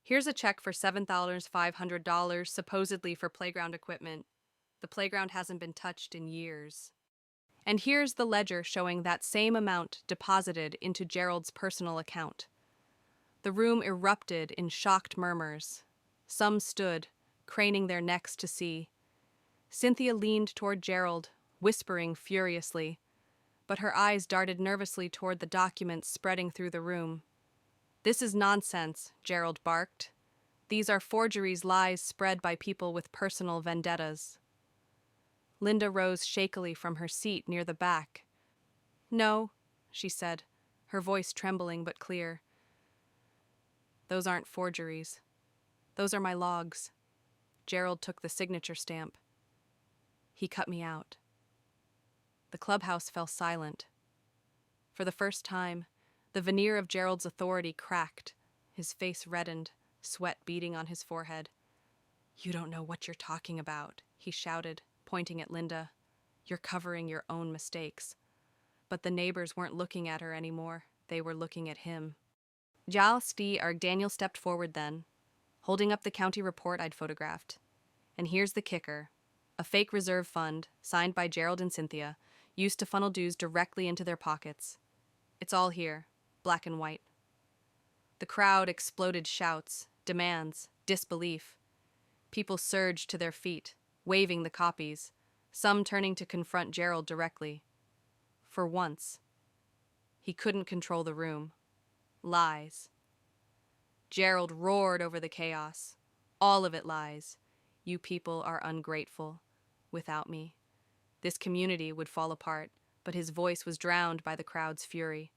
Here's a check for $7,500, supposedly for playground equipment. The playground hasn't been touched in years. And here's the ledger showing that same amount deposited into Gerald's personal account. The room erupted in shocked murmurs. Some stood, craning their necks to see. Cynthia leaned toward Gerald, whispering furiously, but her eyes darted nervously toward the documents spreading through the room. This is nonsense, Gerald barked. These are forgeries, lies spread by people with personal vendettas. Linda rose shakily from her seat near the back. No, she said, her voice trembling but clear. Those aren't forgeries. Those are my logs. Gerald took the signature stamp. He cut me out. The clubhouse fell silent. For the first time, the veneer of Gerald's authority cracked. His face reddened, sweat beading on his forehead. You don't know what you're talking about, he shouted, pointing at Linda. You're covering your own mistakes. But the neighbors weren't looking at her anymore. They were looking at him. Daniel stepped forward then, holding up the county report I'd photographed. And here's the kicker. A fake reserve fund, signed by Gerald and Cynthia, used to funnel dues directly into their pockets. It's all here, black and white. The crowd exploded shouts, demands, disbelief. People surged to their feet, waving the copies, some turning to confront Gerald directly. For once, he couldn't control the room. Lies. Gerald roared over the chaos. All of it lies. You people are ungrateful. Without me, this community would fall apart, but his voice was drowned by the crowd's fury.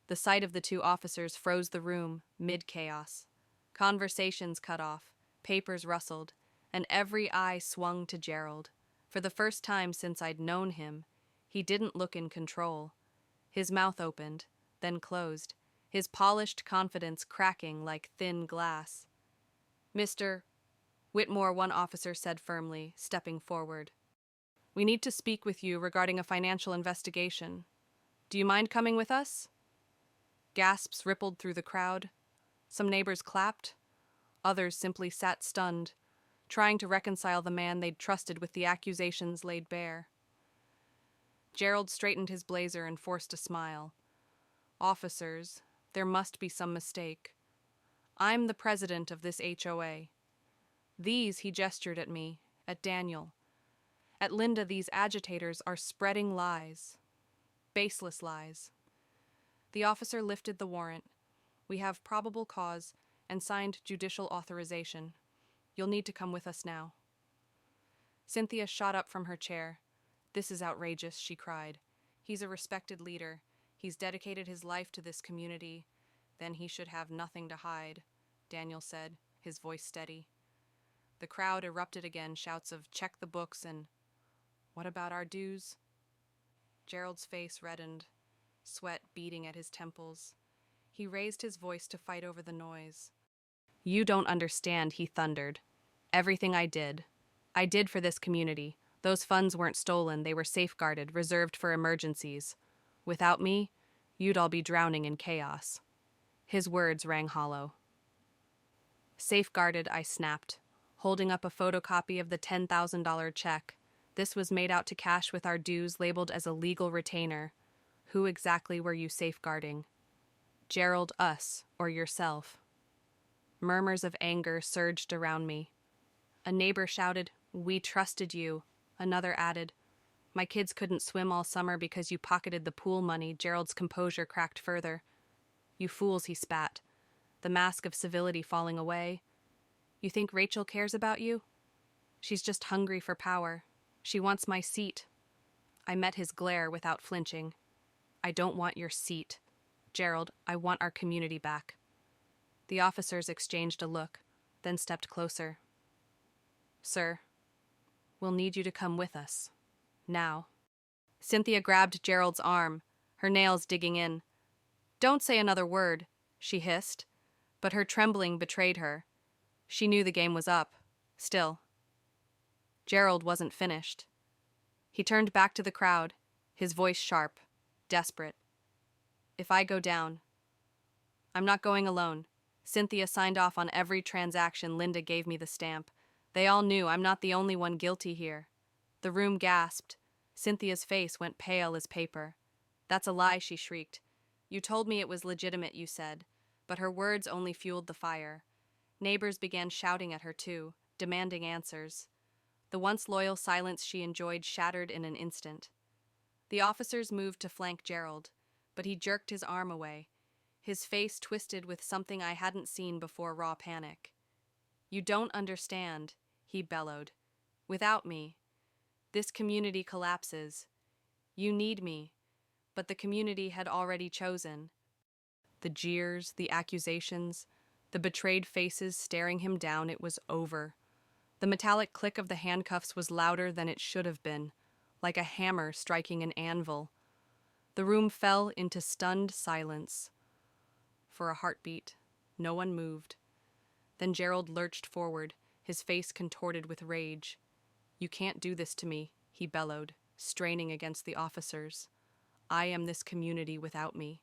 The sight of the two officers froze the room, mid-chaos. Conversations cut off, papers rustled, and every eye swung to Gerald. For the first time since I'd known him, he didn't look in control. His mouth opened, then closed, his polished confidence cracking like thin glass. "Mr. Whitmore," one officer said firmly, stepping forward. "We need to speak with you regarding a financial investigation. Do you mind coming with us?" Gasps rippled through the crowd. Some neighbors clapped. Others simply sat stunned, trying to reconcile the man they'd trusted with the accusations laid bare. Gerald straightened his blazer and forced a smile. "Officers, there must be some mistake. I'm the president of this HOA. These," he gestured at me, at Daniel. "At Linda, these agitators are spreading lies. Baseless lies." The officer lifted the warrant. "We have probable cause and signed judicial authorization. You'll need to come with us now." Cynthia shot up from her chair. "This is outrageous," she cried. "He's a respected leader. He's dedicated his life to this community. Then he should have nothing to hide," Daniel said, his voice steady. The crowd erupted again, shouts of "check the books" and "what about our dues?" Gerald's face reddened, sweat beading at his temples. He raised his voice to fight over the noise. "You don't understand," he thundered. "Everything I did for this community. Those funds weren't stolen, they were safeguarded, reserved for emergencies. Without me, you'd all be drowning in chaos." His words rang hollow. "Safeguarded," I snapped, holding up a photocopy of the $10,000 check. "This was made out to cash with our dues labeled as a legal retainer. Who exactly were you safeguarding? Gerald, us, or yourself?" Murmurs of anger surged around me. A neighbor shouted, "We trusted you." Another added, "My kids couldn't swim all summer because you pocketed the pool money." Gerald's composure cracked further. "You fools," he spat, the mask of civility falling away. "You think Rachel cares about you? She's just hungry for power. She wants my seat." I met his glare without flinching. "I don't want your seat. Gerald, I want our community back." The officers exchanged a look, then stepped closer. "Sir, we'll need you to come with us. Now." Cynthia grabbed Gerald's arm, her nails digging in. "Don't say another word," she hissed, but her trembling betrayed her. She knew the game was up. Still, Gerald wasn't finished. He turned back to the crowd, his voice sharp, desperate. "If I go down, I'm not going alone." Cynthia signed off on every transaction. Linda gave me the stamp. They all knew I'm not the only one guilty here. The room gasped. Cynthia's face went pale as paper. "That's a lie," she shrieked. "You told me it was legitimate," you said. But her words only fueled the fire. Neighbors began shouting at her too, demanding answers. The once loyal silence she enjoyed shattered in an instant. The officers moved to flank Gerald, but he jerked his arm away. His face twisted with something I hadn't seen before: raw panic. "You don't understand," he bellowed. "Without me, this community collapses. You need me." But the community had already chosen. The jeers, the accusations, the betrayed faces staring him down, it was over. The metallic click of the handcuffs was louder than it should have been, like a hammer striking an anvil. The room fell into stunned silence. For a heartbeat, no one moved. Then Gerald lurched forward, his face contorted with rage. "You can't do this to me," he bellowed, straining against the officers. "I am this community without me.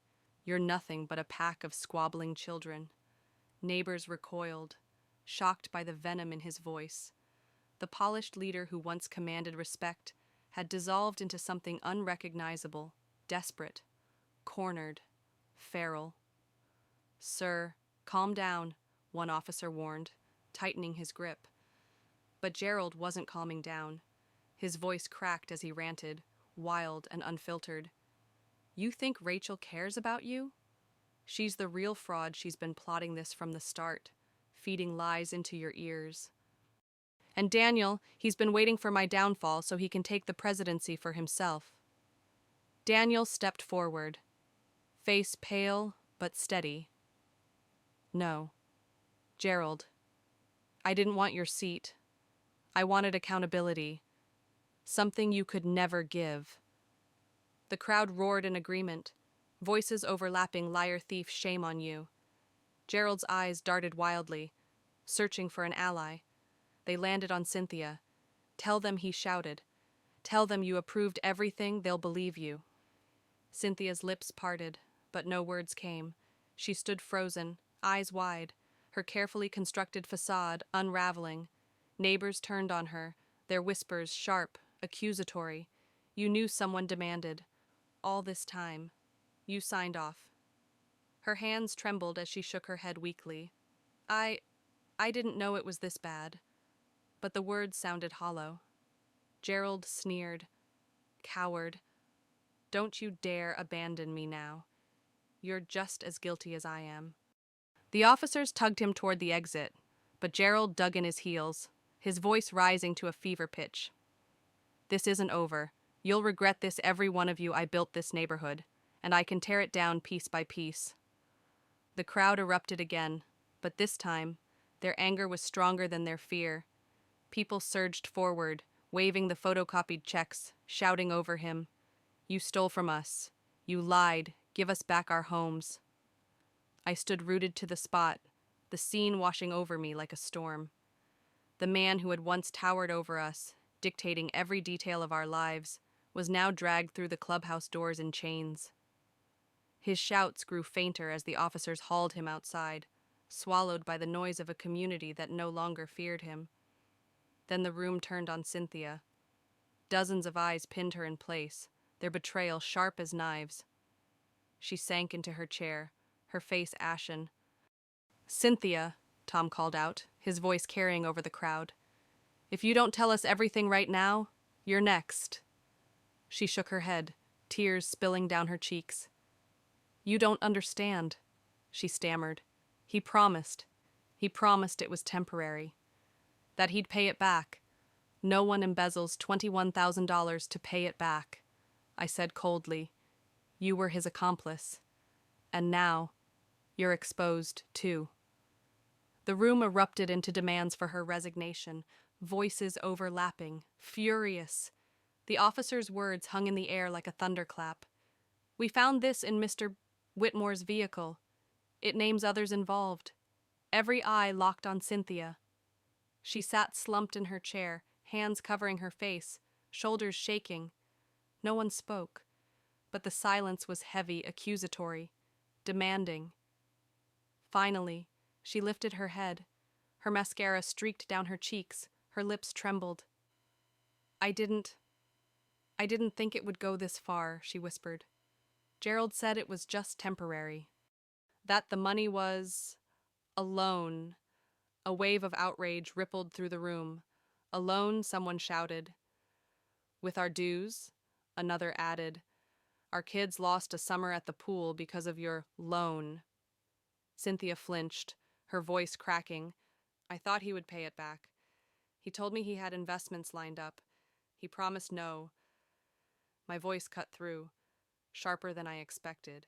You're nothing but a pack of squabbling children. Neighbors recoiled, shocked by the venom in his voice. The polished leader who once commanded respect had dissolved into something unrecognizable, desperate, cornered, feral. "Sir, calm down," one officer warned, tightening his grip. But Gerald wasn't calming down. His voice cracked as he ranted, wild and unfiltered. "You think Rachel cares about you? She's the real fraud. She's been plotting this from the start, feeding lies into your ears. And Daniel, he's been waiting for my downfall so he can take the presidency for himself." Daniel stepped forward, face pale but steady. "No, Gerald, I didn't want your seat. I wanted accountability, something you could never give." The crowd roared in agreement, voices overlapping. "Liar, thief, shame on you." Gerald's eyes darted wildly, searching for an ally. They landed on Cynthia. "Tell them," he shouted. "Tell them you approved everything, they'll believe you." Cynthia's lips parted, but no words came. She stood frozen, eyes wide, her carefully constructed facade unraveling. Neighbors turned on her, their whispers sharp, accusatory. "You knew," someone demanded. "All this time. You signed off." Her hands trembled as she shook her head weakly. I didn't know it was this bad." But the words sounded hollow. Gerald sneered. "Coward. Don't you dare abandon me now. You're just as guilty as I am." The officers tugged him toward the exit, but Gerald dug in his heels, his voice rising to a fever pitch. "This isn't over. You'll regret this, every one of you. I built this neighborhood, and I can tear it down piece by piece." The crowd erupted again, but this time, their anger was stronger than their fear. People surged forward, waving the photocopied checks, shouting over him, "You stole from us. You lied. Give us back our homes." I stood rooted to the spot, the scene washing over me like a storm. The man who had once towered over us, dictating every detail of our lives, was now dragged through the clubhouse doors in chains. His shouts grew fainter as the officers hauled him outside, swallowed by the noise of a community that no longer feared him. Then the room turned on Cynthia. Dozens of eyes pinned her in place, their betrayal sharp as knives. She sank into her chair, her face ashen. "Cynthia," Tom called out, his voice carrying over the crowd. "If you don't tell us everything right now, you're next." She shook her head, tears spilling down her cheeks. "You don't understand," she stammered. He promised it was temporary, that he'd pay it back. No one embezzles $21,000 to pay it back." I said coldly. "You were his accomplice. And now, you're exposed, too." The room erupted into demands for her resignation, voices overlapping, furious. The officer's words hung in the air like a thunderclap. "We found this in Mr. Whitmore's vehicle. It names others involved." Every eye locked on Cynthia. She sat slumped in her chair, hands covering her face, shoulders shaking. No one spoke, but the silence was heavy, accusatory, demanding. Finally, she lifted her head. Her mascara streaked down her cheeks, her lips trembled. I didn't think it would go this far," she whispered. "Gerald said it was just temporary. That the money was a loan." A wave of outrage rippled through the room. "A loan," someone shouted. "With our dues," another added. "Our kids lost a summer at the pool because of your loan." Cynthia flinched, her voice cracking. "I thought he would pay it back. He told me he had investments lined up. He promised no." My voice cut through, sharper than I expected.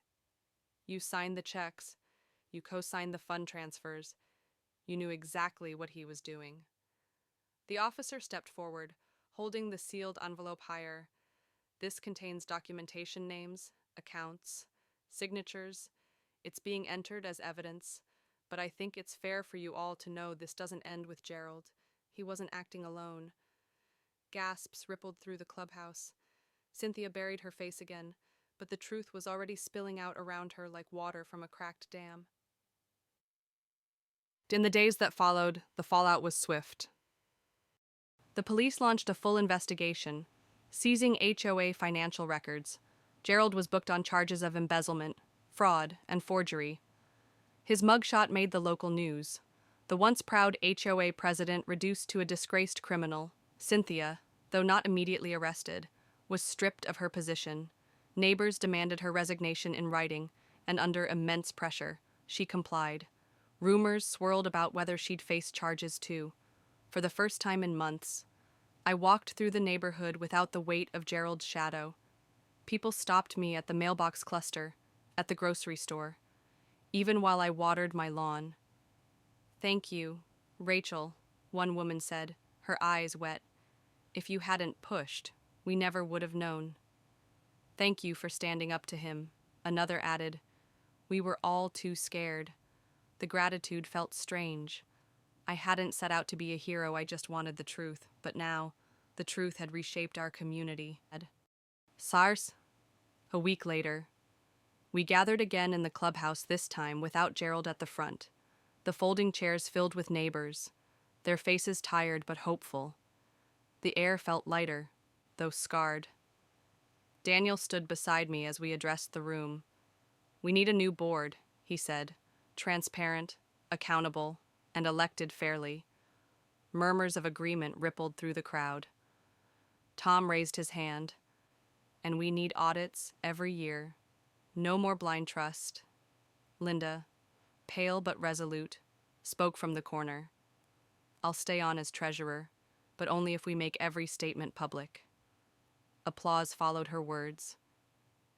"You signed the checks. You co-signed the fund transfers. You knew exactly what he was doing." The officer stepped forward, holding the sealed envelope higher. "This contains documentation, names, accounts, signatures. It's being entered as evidence, but I think it's fair for you all to know this doesn't end with Gerald. He wasn't acting alone." Gasps rippled through the clubhouse. Cynthia buried her face again, but the truth was already spilling out around her like water from a cracked dam. In the days that followed, the fallout was swift. The police launched a full investigation, seizing HOA financial records. Gerald was booked on charges of embezzlement, fraud, and forgery. His mugshot made the local news. The once proud HOA president reduced to a disgraced criminal. Cynthia, though not immediately arrested, was stripped of her position. Neighbors demanded her resignation in writing, and under immense pressure, she complied. Rumors swirled about whether she'd face charges too. For the first time in months, I walked through the neighborhood without the weight of Gerald's shadow. People stopped me at the mailbox cluster, at the grocery store, even while I watered my lawn. "Thank you, Rachel," one woman said, her eyes wet. "If you hadn't pushed, we never would have known." "Thank you for standing up to him," another added. "We were all too scared." The gratitude felt strange. I hadn't set out to be a hero, I just wanted the truth. But now, the truth had reshaped our community. SARS. A week later, we gathered again in the clubhouse, this time without Gerald at the front. The folding chairs filled with neighbors, their faces tired but hopeful. The air felt lighter, though scarred. Daniel stood beside me as we addressed the room. "We need a new board," he said, "transparent, accountable, and elected fairly." Murmurs of agreement rippled through the crowd. Tom raised his hand. "And we need audits every year. No more blind trust." Linda, pale but resolute, spoke from the corner. "I'll stay on as treasurer, but only if we make every statement public." Applause followed her words.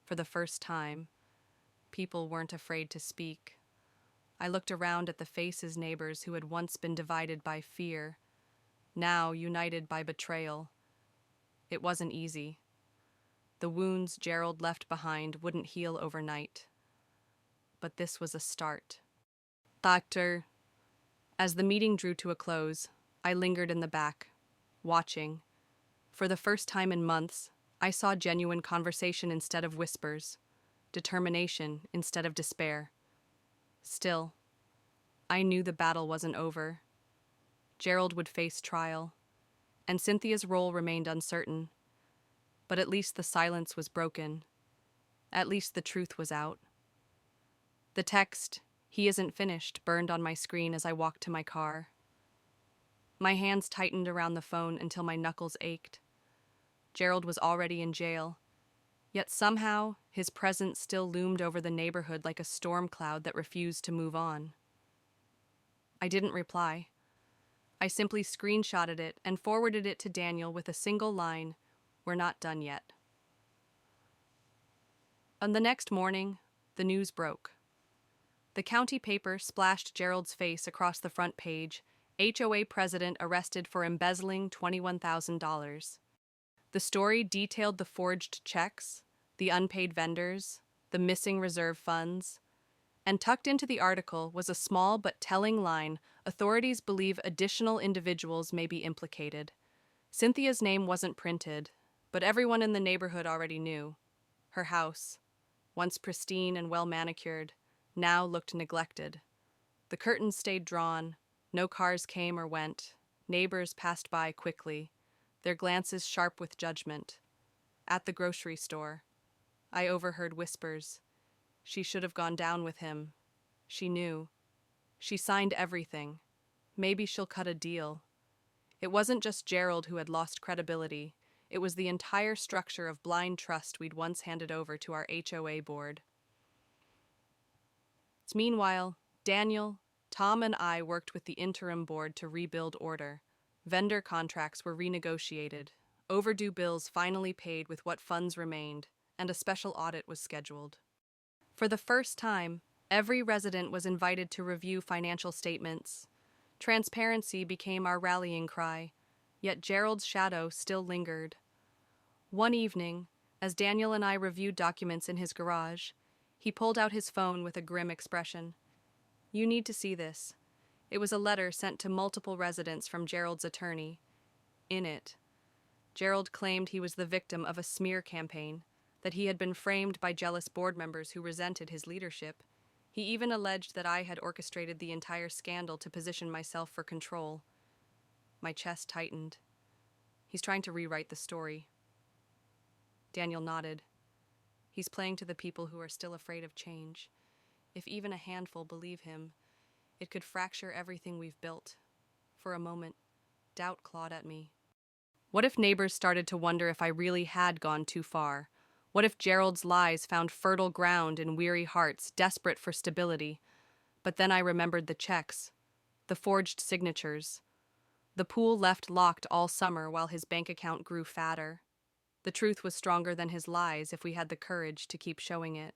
For the first time, people weren't afraid to speak. I looked around at the faces neighbors who had once been divided by fear, now united by betrayal. It wasn't easy. The wounds Gerald left behind wouldn't heal overnight. But this was a start. Doctor, as the meeting drew to a close, I lingered in the back, watching. For the first time in months, I saw genuine conversation instead of whispers, determination instead of despair. Still, I knew the battle wasn't over. Gerald would face trial, and Cynthia's role remained uncertain. But at least the silence was broken. At least the truth was out. The text, "He isn't finished," burned on my screen as I walked to my car. My hands tightened around the phone until my knuckles ached. Gerald was already in jail, yet somehow his presence still loomed over the neighborhood like a storm cloud that refused to move on. I didn't reply. I simply screenshotted it and forwarded it to Daniel with a single line, "We're not done yet." On the next morning, the news broke. The county paper splashed Gerald's face across the front page, "HOA president arrested for embezzling $21,000. The story detailed the forged checks, the unpaid vendors, the missing reserve funds, and tucked into the article was a small but telling line, "Authorities believe additional individuals may be implicated." Cynthia's name wasn't printed, but everyone in the neighborhood already knew. Her house, once pristine and well-manicured, now looked neglected. The curtains stayed drawn, no cars came or went, neighbors passed by quickly, their glances sharp with judgment. At the grocery store, I overheard whispers. She should have gone down with him. She knew. She signed everything. Maybe she'll cut a deal. It wasn't just Gerald who had lost credibility. It was the entire structure of blind trust we'd once handed over to our HOA board. Meanwhile, Daniel, Tom, and I worked with the interim board to rebuild order. Vendor contracts were renegotiated, overdue bills finally paid with what funds remained, and a special audit was scheduled. For the first time, every resident was invited to review financial statements. Transparency became our rallying cry, yet Gerald's shadow still lingered. One evening, as Daniel and I reviewed documents in his garage, he pulled out his phone with a grim expression. "You need to see this." It was a letter sent to multiple residents from Gerald's attorney. In it, Gerald claimed he was the victim of a smear campaign, that he had been framed by jealous board members who resented his leadership. He even alleged that I had orchestrated the entire scandal to position myself for control. My chest tightened. He's trying to rewrite the story. Daniel nodded. He's playing to the people who are still afraid of change. If even a handful believe him, it could fracture everything we've built. For a moment, doubt clawed at me. What if neighbors started to wonder if I really had gone too far? What if Gerald's lies found fertile ground in weary hearts, desperate for stability? But then I remembered the checks, the forged signatures, the pool left locked all summer while his bank account grew fatter. The truth was stronger than his lies if we had the courage to keep showing it.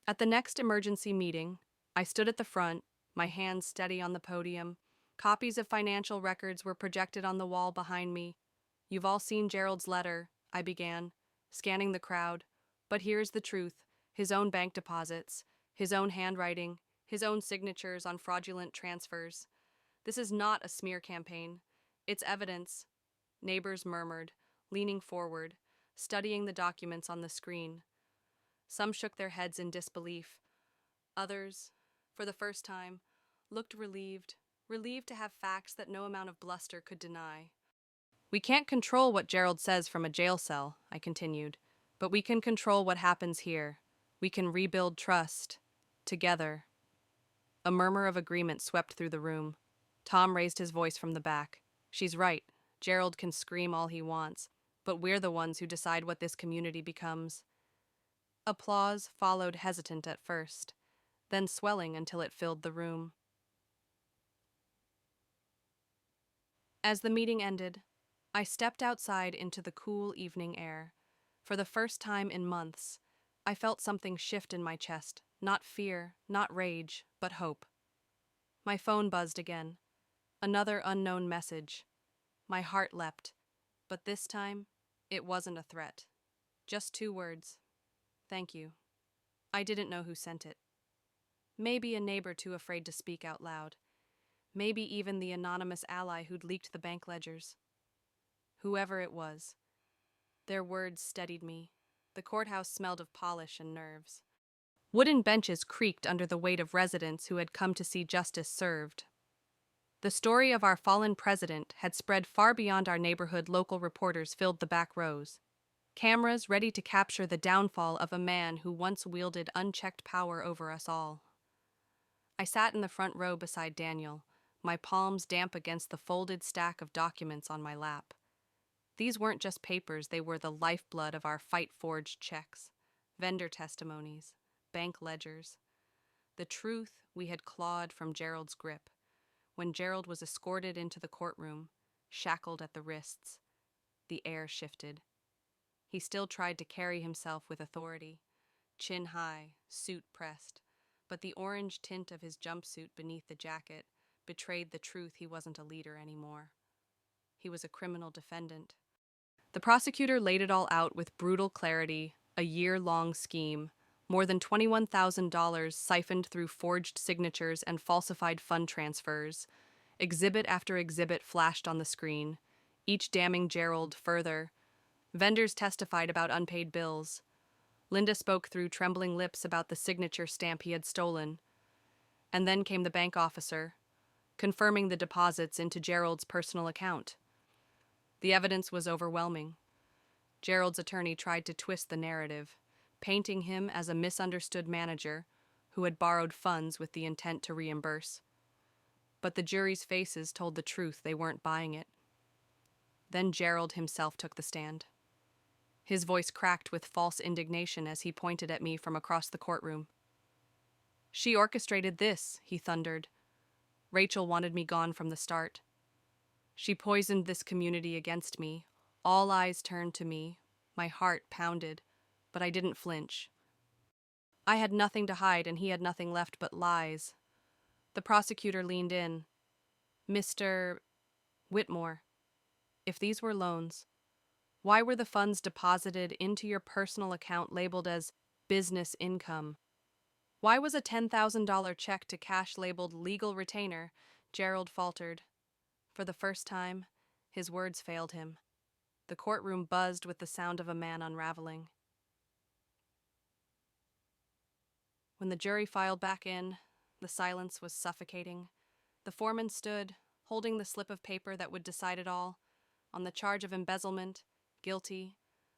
At the next emergency meeting, I stood at the front, my hands steady on the podium. Copies of financial records were projected on the wall behind me. "You've all seen Gerald's letter," I began, scanning the crowd. "But here's the truth: his own bank deposits, his own handwriting, his own signatures on fraudulent transfers. This is not a smear campaign. It's evidence." Neighbors murmured, leaning forward, studying the documents on the screen. Some shook their heads in disbelief. Others, for the first time, looked relieved to have facts that no amount of bluster could deny. "We can't control what Gerald says from a jail cell," I continued, "but we can control what happens here. We can rebuild trust. Together." A murmur of agreement swept through the room. Tom raised his voice from the back. "She's right. Gerald can scream all he wants, but we're the ones who decide what this community becomes." Applause followed, hesitant at first, then swelling until it filled the room. As the meeting ended, I stepped outside into the cool evening air. For the first time in months, I felt something shift in my chest, not fear, not rage, but hope. My phone buzzed again. Another unknown message. My heart leapt, but this time, it wasn't a threat. Just 2 words. "Thank you." I didn't know who sent it. Maybe a neighbor too afraid to speak out loud. Maybe even the anonymous ally who'd leaked the bank ledgers. Whoever it was, their words steadied me. The courthouse smelled of polish and nerves. Wooden benches creaked under the weight of residents who had come to see justice served. The story of our fallen president had spread far beyond our neighborhood. Local reporters filled the back rows, cameras ready to capture the downfall of a man who once wielded unchecked power over us all. I sat in the front row beside Daniel, my palms damp against the folded stack of documents on my lap. These weren't just papers, they were the lifeblood of our fight-forged checks, vendor testimonies, bank ledgers. The truth we had clawed from Gerald's grip. When Gerald was escorted into the courtroom, shackled at the wrists, the air shifted. He still tried to carry himself with authority, chin high, suit pressed, but the orange tint of his jumpsuit beneath the jacket betrayed the truth: he wasn't a leader anymore. He was a criminal defendant. The prosecutor laid it all out with brutal clarity: a year-long scheme, more than $21,000 siphoned through forged signatures and falsified fund transfers. Exhibit after exhibit flashed on the screen, each damning Gerald further. Vendors testified about unpaid bills. Linda spoke through trembling lips about the signature stamp he had stolen. And then came the bank officer, confirming the deposits into Gerald's personal account. The evidence was overwhelming. Gerald's attorney tried to twist the narrative, painting him as a misunderstood manager who had borrowed funds with the intent to reimburse. But the jury's faces told the truth: they weren't buying it. Then Gerald himself took the stand. His voice cracked with false indignation as he pointed at me from across the courtroom. "She orchestrated this," he thundered. "Rachel wanted me gone from the start. She poisoned this community against me." All eyes turned to me. My heart pounded, but I didn't flinch. I had nothing to hide, and he had nothing left but lies. The prosecutor leaned in. "Mr. Whitmore, if these were loans, why were the funds deposited into your personal account labeled as business income? Why was a $10,000 check to cash labeled legal retainer?" Gerald faltered. For the first time, his words failed him. The courtroom buzzed with the sound of a man unraveling. When the jury filed back in, the silence was suffocating. The foreman stood, holding the slip of paper that would decide it all. On the charge of embezzlement, guilty.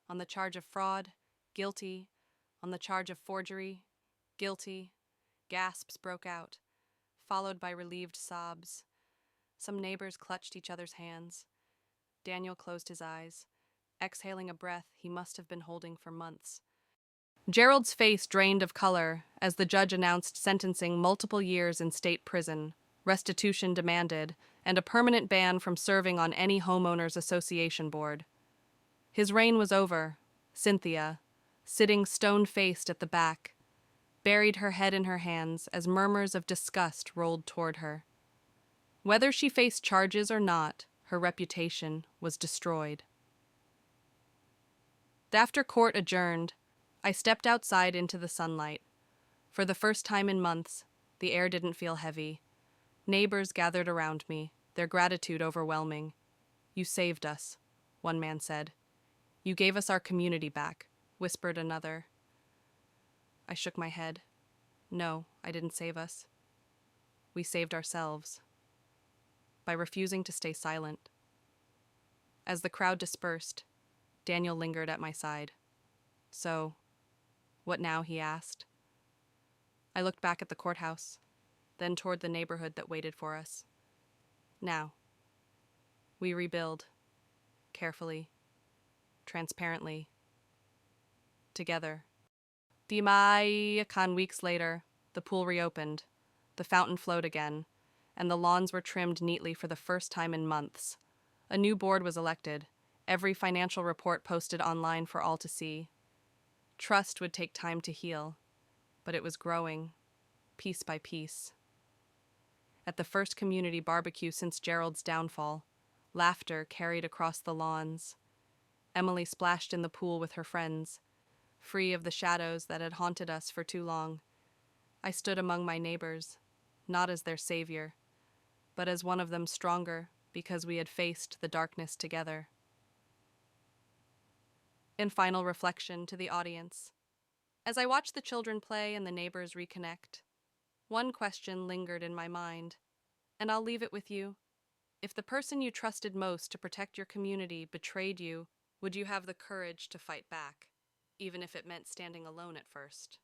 On the charge of fraud, guilty. On the charge of forgery, guilty. Gasps broke out, followed by relieved sobs. Some neighbors clutched each other's hands. Daniel closed his eyes, exhaling a breath he must have been holding for months. Gerald's face drained of color as the judge announced sentencing multiple years in state prison, restitution demanded, and a permanent ban from serving on any homeowners association board. His reign was over. Cynthia, sitting stone-faced at the back, buried her head in her hands as murmurs of disgust rolled toward her. Whether she faced charges or not, her reputation was destroyed. After court adjourned, I stepped outside into the sunlight. For the first time in months, the air didn't feel heavy. Neighbors gathered around me, their gratitude overwhelming. "You saved us," one man said. "You gave us our community back," whispered another. I shook my head. No, I didn't save us. We saved ourselves. By refusing to stay silent. As the crowd dispersed, Daniel lingered at my side. "So, what now?" he asked. I looked back at the courthouse, then toward the neighborhood that waited for us. Now, we rebuild, carefully, transparently, together. Weeks later, the pool reopened, the fountain flowed again, and the lawns were trimmed neatly for the first time in months. A new board was elected, every financial report posted online for all to see. Trust would take time to heal, but it was growing, piece by piece. At the first community barbecue since Gerald's downfall, laughter carried across the lawns. Emily splashed in the pool with her friends, free of the shadows that had haunted us for too long. I stood among my neighbors, not as their savior, but as one of them stronger because we had faced the darkness together. In final reflection to the audience, as I watched the children play and the neighbors reconnect, one question lingered in my mind, and I'll leave it with you. If the person you trusted most to protect your community betrayed you, would you have the courage to fight back, even if it meant standing alone at first?